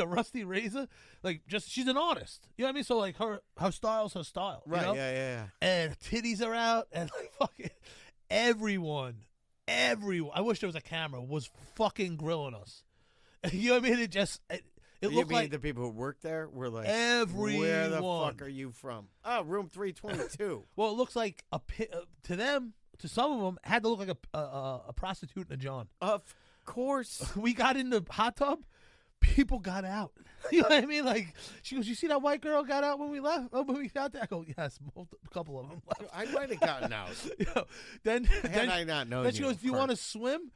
rusty razor. Like, just, she's an artist. You know what I mean? So like her style's her style. Right. You know? Yeah. And titties are out, and like fucking everyone, I wish there was a camera, was fucking grilling us. You know what I mean? It looked like the people who work there were like, everyone. Where the fuck are you from? Oh, room 322. Well, it looks like to them, to some of them, had to look like a prostitute in a john. Of course. We got in the hot tub. People got out. You know what I mean? Like, she goes, "You see that white girl got out when we left? Oh, when we got there?" I go, "Yes, a couple of them left." I might have gotten out. You know, then I not known. Then she goes, "Do you want to swim?"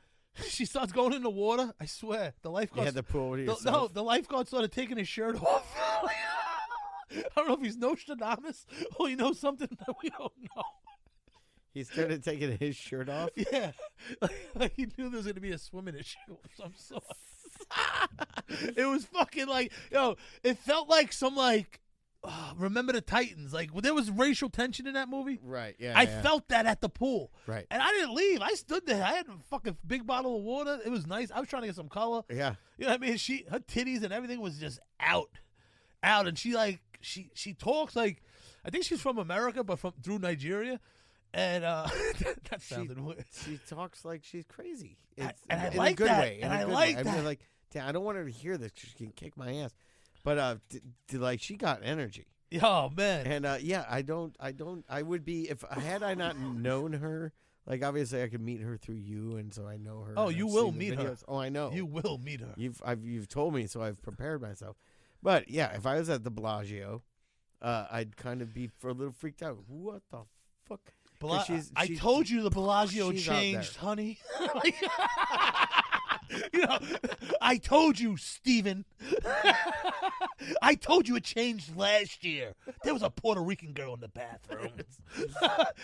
She starts going in the water. I swear, the lifeguard. You had the pool to yourself. No, the lifeguard started taking his shirt off. I don't know if he's Nostradamus or he knows something that we don't know. He started taking his shirt off? Yeah. Like he knew there was going to be a swimming issue of some sort. It was fucking like, it felt like some like, Remember the Titans. Like, there was racial tension in that movie. Right, yeah. I felt that at the pool. Right. And I didn't leave. I stood there. I had a fucking big bottle of water. It was nice. I was trying to get some color. Yeah. You know what I mean? Her titties and everything was just out. And she talks like, I think she's from America, but through Nigeria. And that sounded weird. She talks like she's crazy. And I like that. Way, and I like that. I mean, like, I don't want her to hear this because she can kick my ass. But like, she got energy. Oh man. And I would be, if I not known her, like, obviously I could meet her through you, and so I know her. Oh, you will meet her. Oh, I know. You will meet her. You've told me, so I've prepared myself. But yeah, if I was at the Bellagio, I'd kind of be a little freaked out. What the fuck? I told you the Bellagio changed, honey. I told you, Steven. I told you it changed last year. There was a Puerto Rican girl in the bathroom.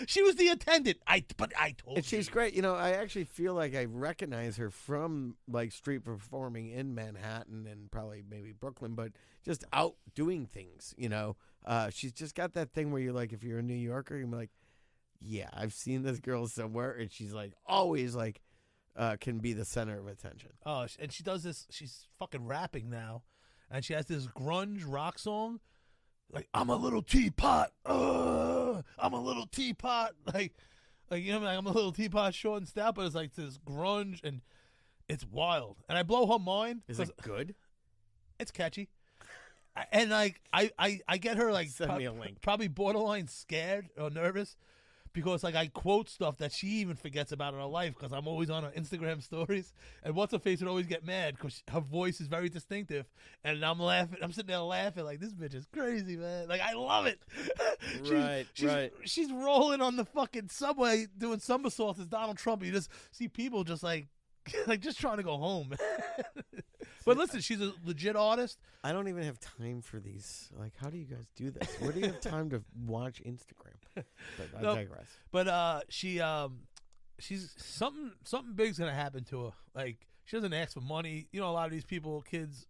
She was the attendant. But I told you. And she's great. I actually feel like I recognize her from like street performing in Manhattan and probably maybe Brooklyn, but just out doing things. She's just got that thing where you're like, if you're a New Yorker, you're like, yeah, I've seen this girl somewhere, and she's like always like can be the center of attention. Oh, and she does this. She's fucking rapping now, and she has this grunge rock song, like "I'm a little teapot, I'm a little teapot," like you know, like, I'm a little teapot, short and stout, but it's like this grunge, and it's wild, and I blow her mind. Is it good? It's catchy, and like I get her like Send me a link. Probably borderline scared or nervous. Because like I quote stuff that she even forgets about in her life because I'm always on her Instagram stories, and Whatsherface would always get mad because her voice is very distinctive, and I'm laughing. I'm sitting there laughing like this bitch is crazy, man. Like I love it. She's rolling on the fucking subway doing somersaults as Donald Trump. You just see people just like just trying to go home. But listen, she's a legit artist. I don't even have time for these. Like, how do you guys do this? Where do you have time to watch Instagram? But I digress. But she's something big's gonna happen to her. Like she doesn't ask for money. You know, a lot of these people, kids,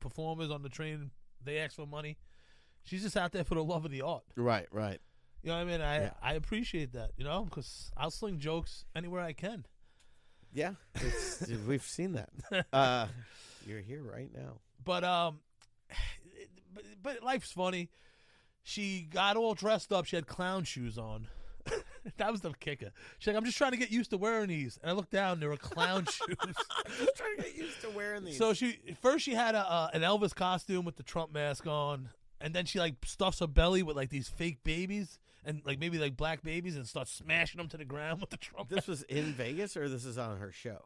performers on the train, they ask for money. She's just out there for the love of the art. Right. You know what I mean? I appreciate that. You know, because I'll sling jokes anywhere I can. Yeah, we've seen that. You're here right now. But life's funny. She got all dressed up. She had clown shoes on. That was the kicker. She's like, I'm just trying to get used to wearing these. And I looked down, there were clown shoes. I'm just trying to get used to wearing these. So she had an Elvis costume with the Trump mask on, and then she like stuffs her belly with like these fake babies. And like maybe like black babies and start smashing them to the ground with the Trump. This was in Vegas, or this is on her show?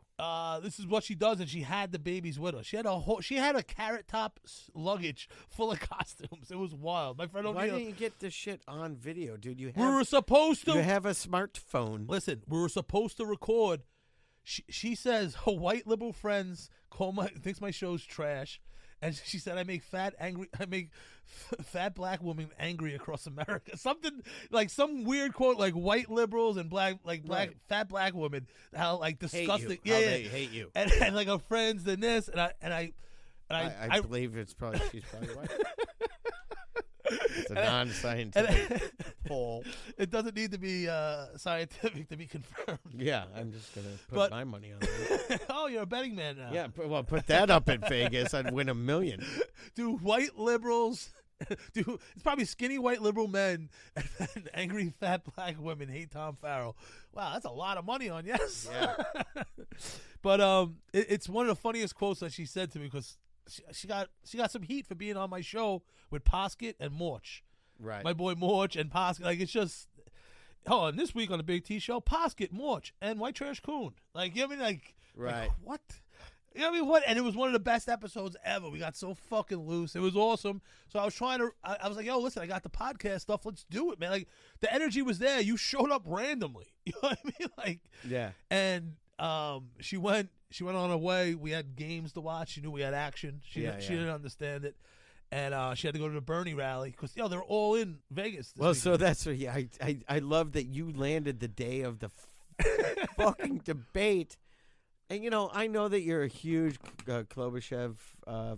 This is what she does, and she had the babies with her. She had a carrot top luggage full of costumes. It was wild. My friend Why didn't you get this shit on video, dude? We were supposed to. You have a smartphone. Listen, we were supposed to record. She says her white liberal friends thinks my show's trash. And she said, I make fat black women angry across America. Something like some weird quote, like white liberals and fat black women, how like disgusting. They hate you. And like her friends and this, and I believe she's probably white. It's a non-scientific poll. It doesn't need to be scientific to be confirmed. Yeah, I'm just going to put my money on it. Oh, you're a betting man now. Yeah, well, put that up in Vegas. I'd win $1 million. Do white liberals... it's probably skinny white liberal men and angry fat black women hate Tom Farrell. Wow, that's a lot of money on yes. Yeah. But it's one of the funniest quotes that she said to me because she got some heat for being on my show with Poskett and Morch. Right. My boy Morch and Poskett. Like, it's just... Oh, and this week on the Big T Show, Poskett, Morch, and White Trash Coon. Like, you know what I mean? Like, right. Like, what? You know what I mean? What? And it was one of the best episodes ever. We got so fucking loose. It was awesome. So I was trying to... I was like, yo, listen, I got the podcast stuff. Let's do it, man. Like, the energy was there. You showed up randomly. You know what I mean? Like... Yeah. And she went on her way. We had games to watch. She knew we had action. She didn't understand it. And she had to go to the Bernie rally because they're all in Vegas. This weekend. So that's what. Yeah, I love that you landed the day of the fucking debate. And I know that you're a huge Klobuchar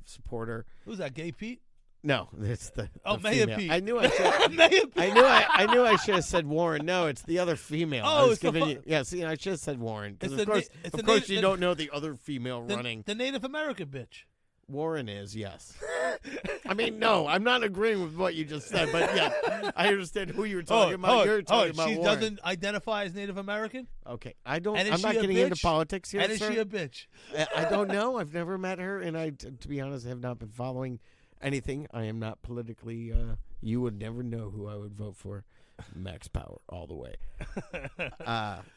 supporter. Who's that? Gay Pete? No, it's the Mayor female. Pete. I knew I should. I knew I should have said Warren. No, it's the other female. Oh, it's See, I should have said Warren because of course you don't know the other female running. The Native American bitch. Warren is, yes. I mean, no, I'm not agreeing with what you just said, but yeah, I understand who you're talking about. You're talking about she Warren. Doesn't identify as Native American? Okay, I'm not getting into politics here, And is sir. she a bitch? I don't know. I've never met her, and to be honest, have not been following anything. I am not politically, you would never know who I would vote for. Max Power all the way.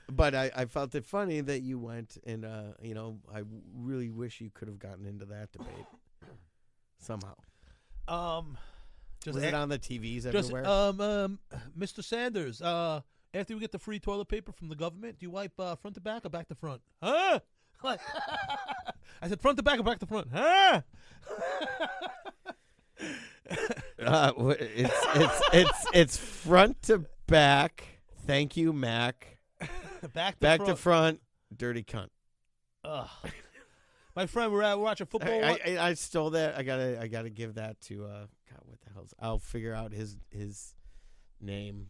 But I felt it funny that you went and I really wish you could have gotten into that debate somehow. Was it on the TVs everywhere? Mr. Sanders, after we get the free toilet paper from the government, do you wipe front to back or back to front? Huh? I said front to back or back to front? Huh? It's front to back. Thank you, Mac. back to front. Dirty cunt. Ugh. My friend, we're watching football. I stole that. I gotta give that to God. What the hell's? I'll figure out his name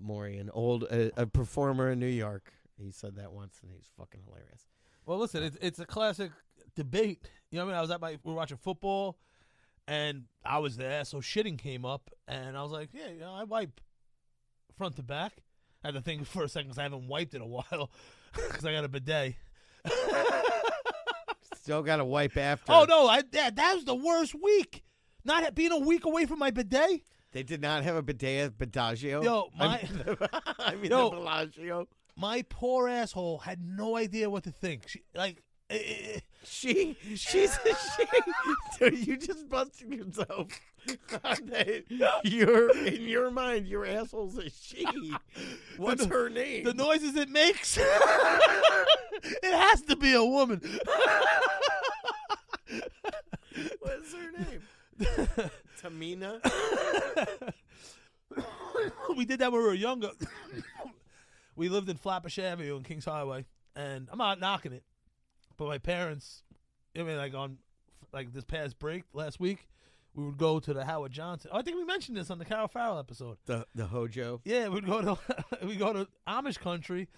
Maury, an old a performer in New York. He said that once, and he's fucking hilarious. Well, listen, it's a classic debate. You know what I mean? We were watching football, and I was there, so shitting came up, and I was like, yeah, I wipe front to back. I had to think for a second because I haven't wiped in a while because I got a bidet. Still got to wipe after. Oh, no, that was the worst week. Not being a week away from my bidet. They did not have a bidet at Bellagio? Yo, Bellagio. My poor asshole had no idea what to think. She's a she. Dude, you just busted yourself. In your mind, your asshole's a she. What's her name? The noises it makes. It has to be a woman. What's her name? Tamina. We did that when we were younger. We lived in Flatbush Avenue and Kings Highway, and I'm not knocking it, but my parents, I mean, on this past break last week, we would go to the Howard Johnson. Oh, I think we mentioned this on the Carol Farrell episode. The Hojo. Yeah, we'd go to Amish country,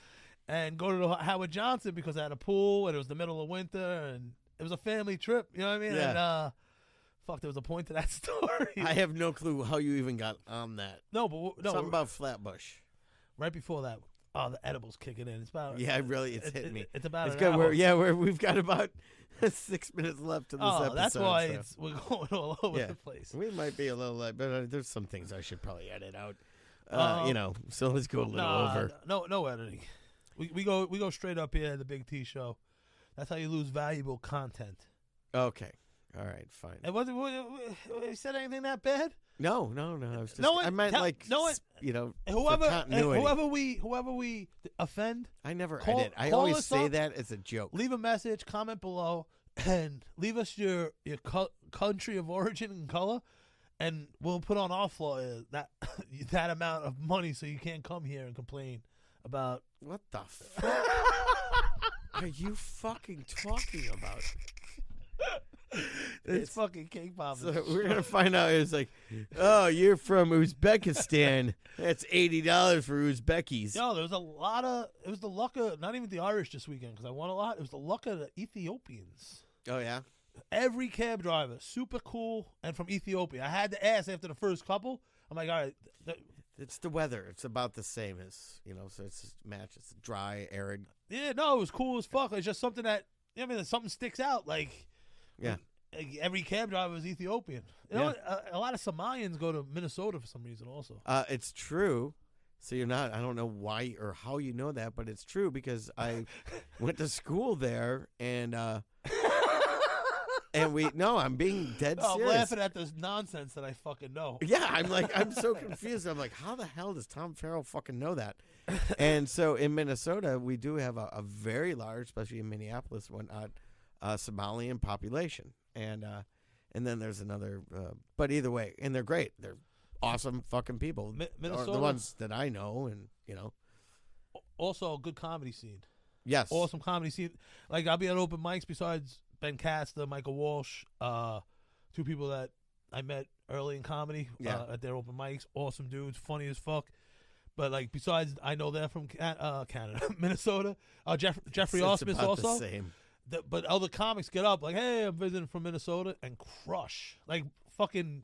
and go to the Howard Johnson because I had a pool and it was the middle of winter and it was a family trip. You know what I mean? Yeah. And there was a point to that story. I have no clue how you even got on that. No, but something about Flatbush. Right before that, the edibles kicking in. It's about it's hit me. It's about it's an good. hour. We've got about 6 minutes left in this episode. That's why we're going all over the place. We might be a little late, but there's some things I should probably edit out. So let's go a little over. No editing. We go straight up here at the Big T Show. That's how you lose valuable content. Okay. All right, fine. And you said anything that bad? No. I was just. Whoever we offend. I never edit. I always say that as a joke. Leave a message, comment below, and leave us your country of origin and color, and we'll put on our flyer that amount of money so you can't come here and complain about. What the fuck are you fucking talking about? It's fucking cake popping. So we're gonna find out. It's like, oh, you're from Uzbekistan. That's $80 for Uzbekis. No, there was a lot of. It was the luck of not even the Irish this weekend because I won a lot. It was the luck of the Ethiopians. Oh yeah. Every cab driver, super cool, and from Ethiopia. I had to ask after the first couple. I'm like, all right. It's the weather. It's about the same as so it's just match. It's dry, arid. Yeah, no, it was cool as fuck. It's just something that something sticks out. Like. Yeah. Every cab driver is Ethiopian. You know, a lot of Somalians go to Minnesota for some reason also. It's true. So you're not, I don't know why or how you know that, but it's true because I went to school there and I'm being dead serious. I'm laughing at this nonsense that I fucking know. Yeah, I'm so confused. I'm like, how the hell does Tom Farrell fucking know that? And so in Minnesota, we do have a very large, especially in Minneapolis and whatnot, Somalian population, and then there's another, but either way, and they're great. They're awesome fucking people. Minnesota, the ones that I know, and also a good comedy scene. Yes, awesome comedy scene. Like I'll be at open mics besides Ben Castor, Michael Walsh, two people that I met early in comedy at their open mics. Awesome dudes, funny as fuck. But like besides, I know they're from Canada, Minnesota. Jeffrey Osmus also. The same. But other comics get up like, hey, I'm visiting from Minnesota and crush. Like fucking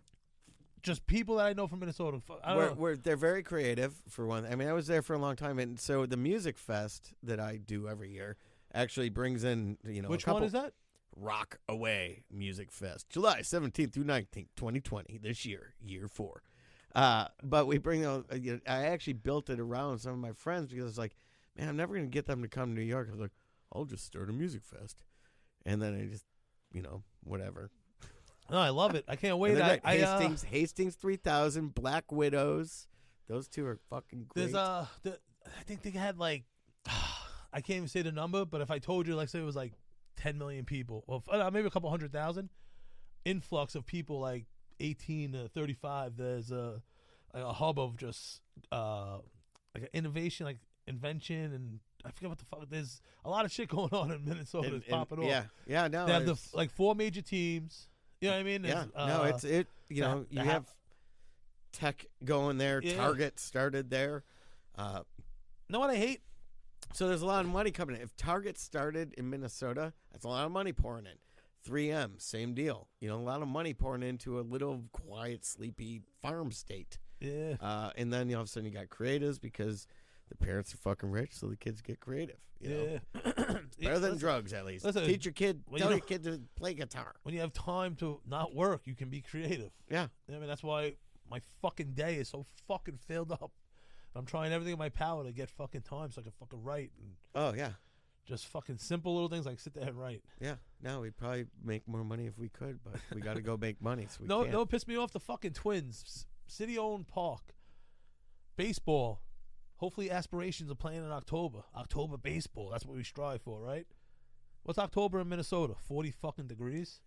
just people that I know from Minnesota. They're very creative for one. I mean, I was there for a long time. And so the music fest that I do every year actually brings in, Which one is that? Rock Away Music Fest. July 17th through 19th, 2020. This year, year 4. But we bring out, I actually built it around some of my friends because it's like, man, I'm never going to get them to come to New York. I was like, I'll just start a music fest. And then I just, whatever. No, I love it. I can't wait. Hastings 3000, Black Widows. Those two are fucking great. There's I think they had like, I can't even say the number, but if I told you, like, say it was like 10 million people, or maybe a couple 100,000, influx of people like 18 to 35. There's a hub of just like innovation, like invention, and I forget what the fuck. There's a lot of shit going on in Minnesota. It's popping off. Yeah. No, they have like 4 major teams. You know what I mean? You have tech going there. Yeah. Target started there. Know what I hate? So there's a lot of money coming in. If Target started in Minnesota, that's a lot of money pouring in. 3M, same deal. A lot of money pouring into a little quiet, sleepy farm state. Yeah. And then all of a sudden you got creatives because the parents are fucking rich, so the kids get creative. Yeah. Better than drugs, at least. Teach your kid, tell your kid to play guitar. When you have time to not work, you can be creative. Yeah. I mean, that's why my fucking day is so fucking filled up. I'm trying everything in my power to get fucking time so I can fucking write. And oh, yeah. just fucking simple little things like sit there and write. Yeah. No, we'd probably make more money if we could, but we got to go make money. So we no, can't. no, piss me off. The fucking Twins, city-owned park, baseball. Hopefully, aspirations are playing in October. October baseball. That's what we strive for, right? What's October in Minnesota? 40 fucking degrees.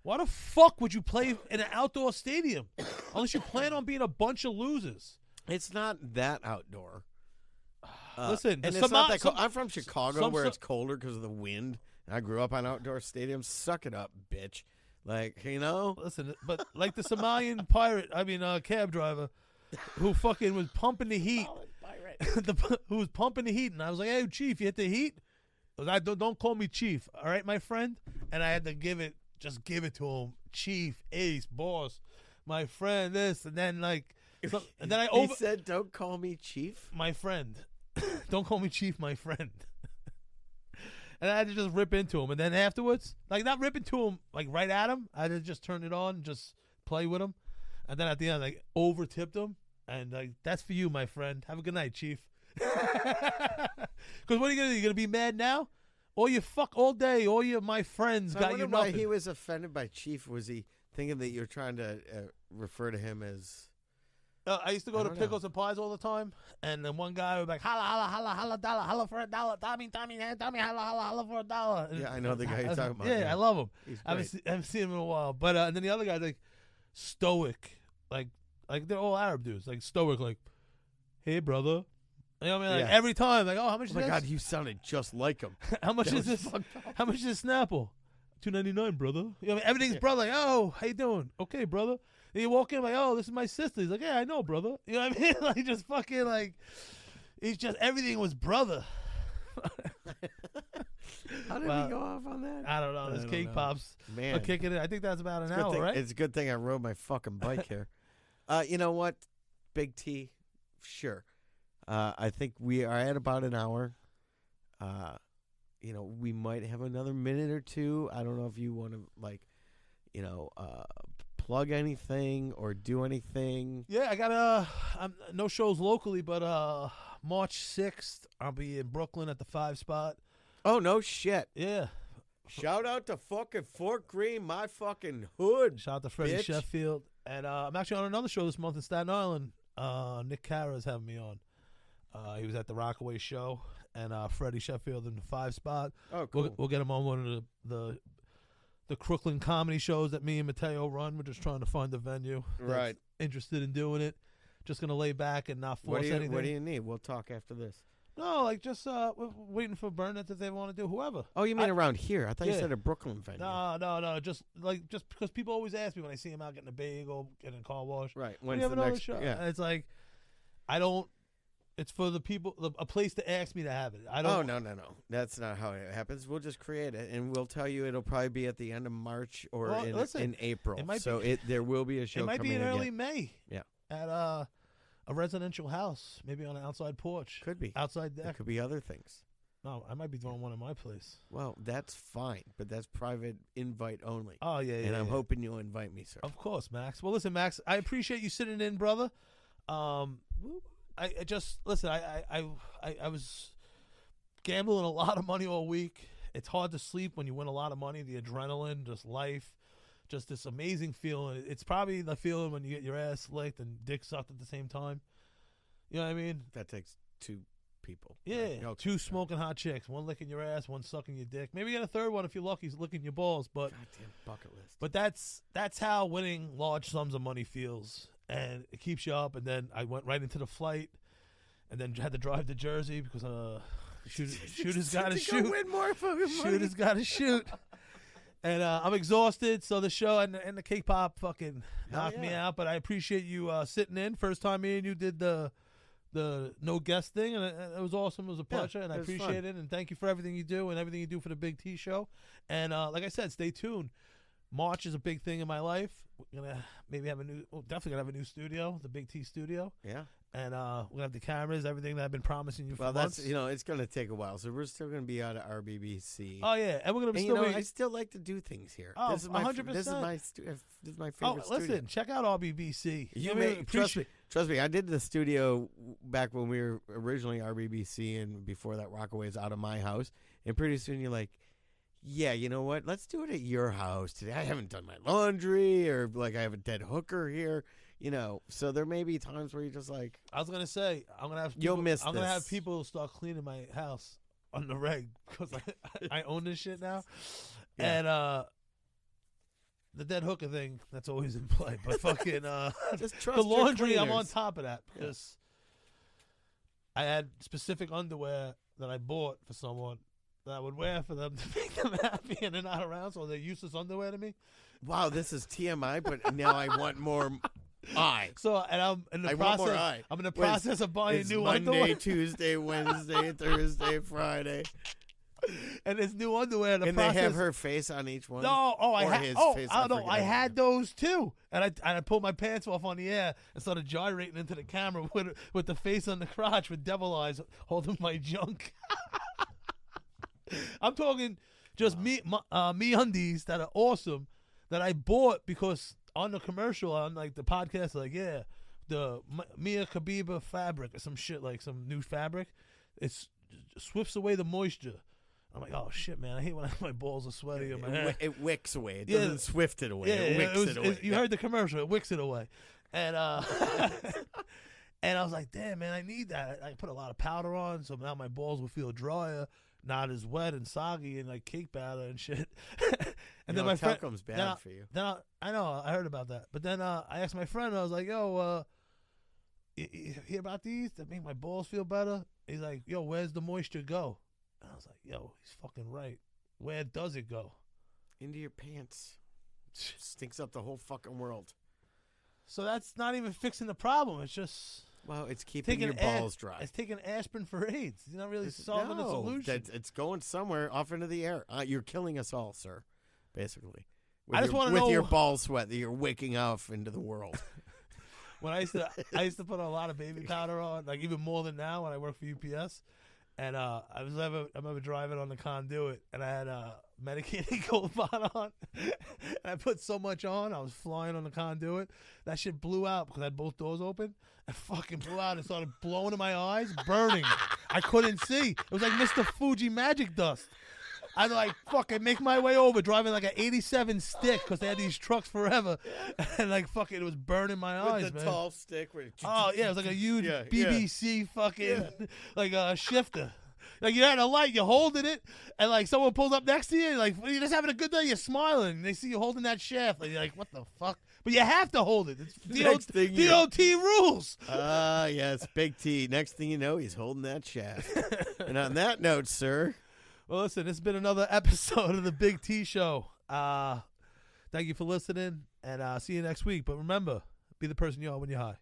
Why the fuck would you play in an outdoor stadium unless you plan on being a bunch of losers? It's not that outdoor. Listen, and it's not that cold. I'm from Chicago where it's colder because of the wind. I grew up on outdoor stadiums. Suck it up, bitch. Listen, but like the Somalian cab driver who fucking was pumping the heat. Who was pumping the heat. And I was like, hey, Chief, you hit the heat? Don't call me Chief, all right, my friend? And I had to give it to him. Chief, ace, boss, my friend, this. And then, and then he said, don't call me Chief? My friend. Don't call me Chief, my friend. And I had to just rip into him. And then afterwards, not rip into him, right at him. I had to just turn it on, just play with him. And then at the end, over tipped him. And that's for you, my friend. Have a good night, Chief. Because what are you going to do? You going to be mad now? Or you fuck all day, all my friends got you nothing. Why he was offended by Chief. Was he thinking that you're trying to refer to him as... I used to go to Pickles and Pies all the time, and then one guy would be like, holla, holla, holla, holla, dollar, holla for $1. Tommy, holla, holla, holla for $1. And yeah, I know the guy you're talking about. Yeah, I love him. I haven't seen him in a while. But and then the other guy's stoic, like they're all Arab dudes, stoic, hey, brother. You know what I mean? Every time, oh, how much is this? Oh, my God, you sounded just like him. How much is this? How much is this Snapple? $2.99, brother. You know what I mean? Everything's brother. Oh, how you doing? Okay, brother. And you walk in oh, this is my sister. He's like, yeah, I know, brother. You know what I mean? Just fucking he's just, everything was brother. How did we go off on that? I don't know. This cake pops. Man. I'm kicking it. I think that's about an hour, right? It's a good thing I rode my fucking bike here. You know what? Big T, sure. I think we are at about an hour. We might have another minute or two. I don't know if you want to, plug anything or do anything. Yeah, I got no shows locally, but March 6th, I'll be in Brooklyn at the 5 spot. Oh, no shit. Yeah. Shout out to fucking Fort Greene, my fucking hood. Shout out to Freddie Sheffield. And I'm actually on another show this month in Staten Island. Nick Cara is having me on. He was at the Rockaway show, and Freddie Sheffield in the 5 spot. Oh, cool. We'll get him on one of the Crooklyn comedy shows that me and Mateo run. We're just trying to find a venue that's interested in doing it. Just going to lay back and not force anything. What do you need? We'll talk after this. No, just we're waiting for Burnett if they want to do whoever. Oh, you mean around here? I thought you said a Brooklyn venue. No. Just because people always ask me when I see him out getting a bagel, getting a car wash. Right. When's the next show? Yeah. And it's I don't. It's for the people, a place to ask me to have it. I don't. Oh, no. That's not how it happens. We'll just create it, and we'll tell you it'll probably be at the end of March or in April. There will be a show. It might be in early May. Yeah. At a residential house, maybe on an outside porch. Could be outside deck. It could be other things. No, I might be throwing one in my place. Well, that's fine, but that's private invite only. Oh yeah. And I'm hoping you'll invite me, sir. Of course, Max. Well, listen, Max, I appreciate you sitting in, brother. I just listen. I was gambling a lot of money all week. It's hard to sleep when you win a lot of money. The adrenaline, just life, just this amazing feeling. It's probably the feeling when you get your ass licked and dick sucked at the same time. You know what I mean? That takes 2 people. Yeah, right? 2 smoking hot chicks, one licking your ass, one sucking your dick. Maybe get a third one if you're lucky, licking your balls. But goddamn bucket list. But that's how winning large sums of money feels. And it keeps you up. And then I went right into the flight, and then had to drive to Jersey because shooters got to shoot. Win more fucking money. Shooters got to shoot. And I'm exhausted, so the show and the cake pop fucking knocked me out. But I appreciate you sitting in. First time me and you did the no guest thing, and it was awesome. It was a pleasure, and I appreciate it. And thank you for everything you do and everything you do for the Big T Show. And like I said, stay tuned. March is a big thing in my life. We're gonna definitely gonna have a new studio, the Big T Studio. Yeah. And we're gonna have the cameras, everything that I've been promising you for months. Well, it's gonna take a while, so we're still gonna be out of RBBC. Oh yeah, and we're gonna be I still like to do things here. Oh, this is my 100%. This is my favorite. Listen, studio. check out RBBC. You may trust me. I did the studio back when we were originally RBBC, and before that, Rockaway's out of my house. And pretty soon, you're like, yeah, you know what? Let's do it at your house today. I haven't done my laundry, or like I have a dead hooker here. So there may be times where you're just like, I was gonna say, I'm gonna have people, you'll miss. I'm gonna have people start cleaning my house on the reg because I own this shit now, and the dead hooker thing that's always in play. But fucking just trust the laundry, your I'm on top of that because I had specific underwear that I bought for someone that I would wear for them to make them happy, and they're not around, so they're useless underwear to me. Wow, this is TMI, but now I want more. So, and I'm in the process. I'm in the process of buying new underwear. Monday, Tuesday, Wednesday, Thursday, Friday, and it's new underwear. And they have her face on each one. No, I had those too, and I pulled my pants off on the air and started gyrating into the camera with the face on the crotch with devil eyes holding my junk. I'm talking just me undies that are awesome that I bought because. On the commercial, on like the podcast, like the Mia Khabiba fabric or some shit, like some new fabric, it swifts away the moisture. I'm like, oh shit, man, I hate when my balls are sweaty in my hair. It wicks away. It doesn't swift it away. It wicks it away. You heard the commercial. It wicks it away, and and I was like, damn, man, I need that. I put a lot of powder on, so now my balls will feel drier. Not as wet and soggy and like cake batter and shit. And then my friend talcum's bad for you. Then I know, I heard about that. But then I asked my friend, I was like, yo, you hear about these that make my balls feel better? He's like, yo, where's the moisture go? And I was like, yo, he's fucking right. Where does it go? Into your pants. Stinks up the whole fucking world. So that's not even fixing the problem. It's just... Well, it's keeping your balls dry. It's taking aspirin for AIDS. It's not really solving the solution. It's going somewhere off into the air. You're killing us all, sir, basically. I just want to know... With your ball sweat that you're waking off into the world. When I used to put a lot of baby powder on, like even more than now when I work for UPS. And I remember driving on the Conduit, and I had a medicated Gold Bond on, and I put so much on, I was flying on the Conduit. That shit blew out because I had both doors open. It fucking blew out and started blowing in my eyes, burning. I couldn't see. It was like Mr. Fuji magic dust. I like fucking make my way over, driving like an 87 stick because they had these trucks forever, and like fucking it was burning my eyes, with the man. tall stick. Oh yeah, it was like a huge BBC fucking like a shifter. Like you're at a light, you're holding it, and like someone pulls up next to you, like you're just having a good day, you're smiling, and they see you holding that shaft, and you're like, what the fuck? But you have to hold it. It's DOT rules. Yes, Big T. Next thing you know, he's holding that shaft. And on that note, sir. Well, listen, it's been another episode of the Big T Show. Thank you for listening, and see you next week. But remember, be the person you are when you're high.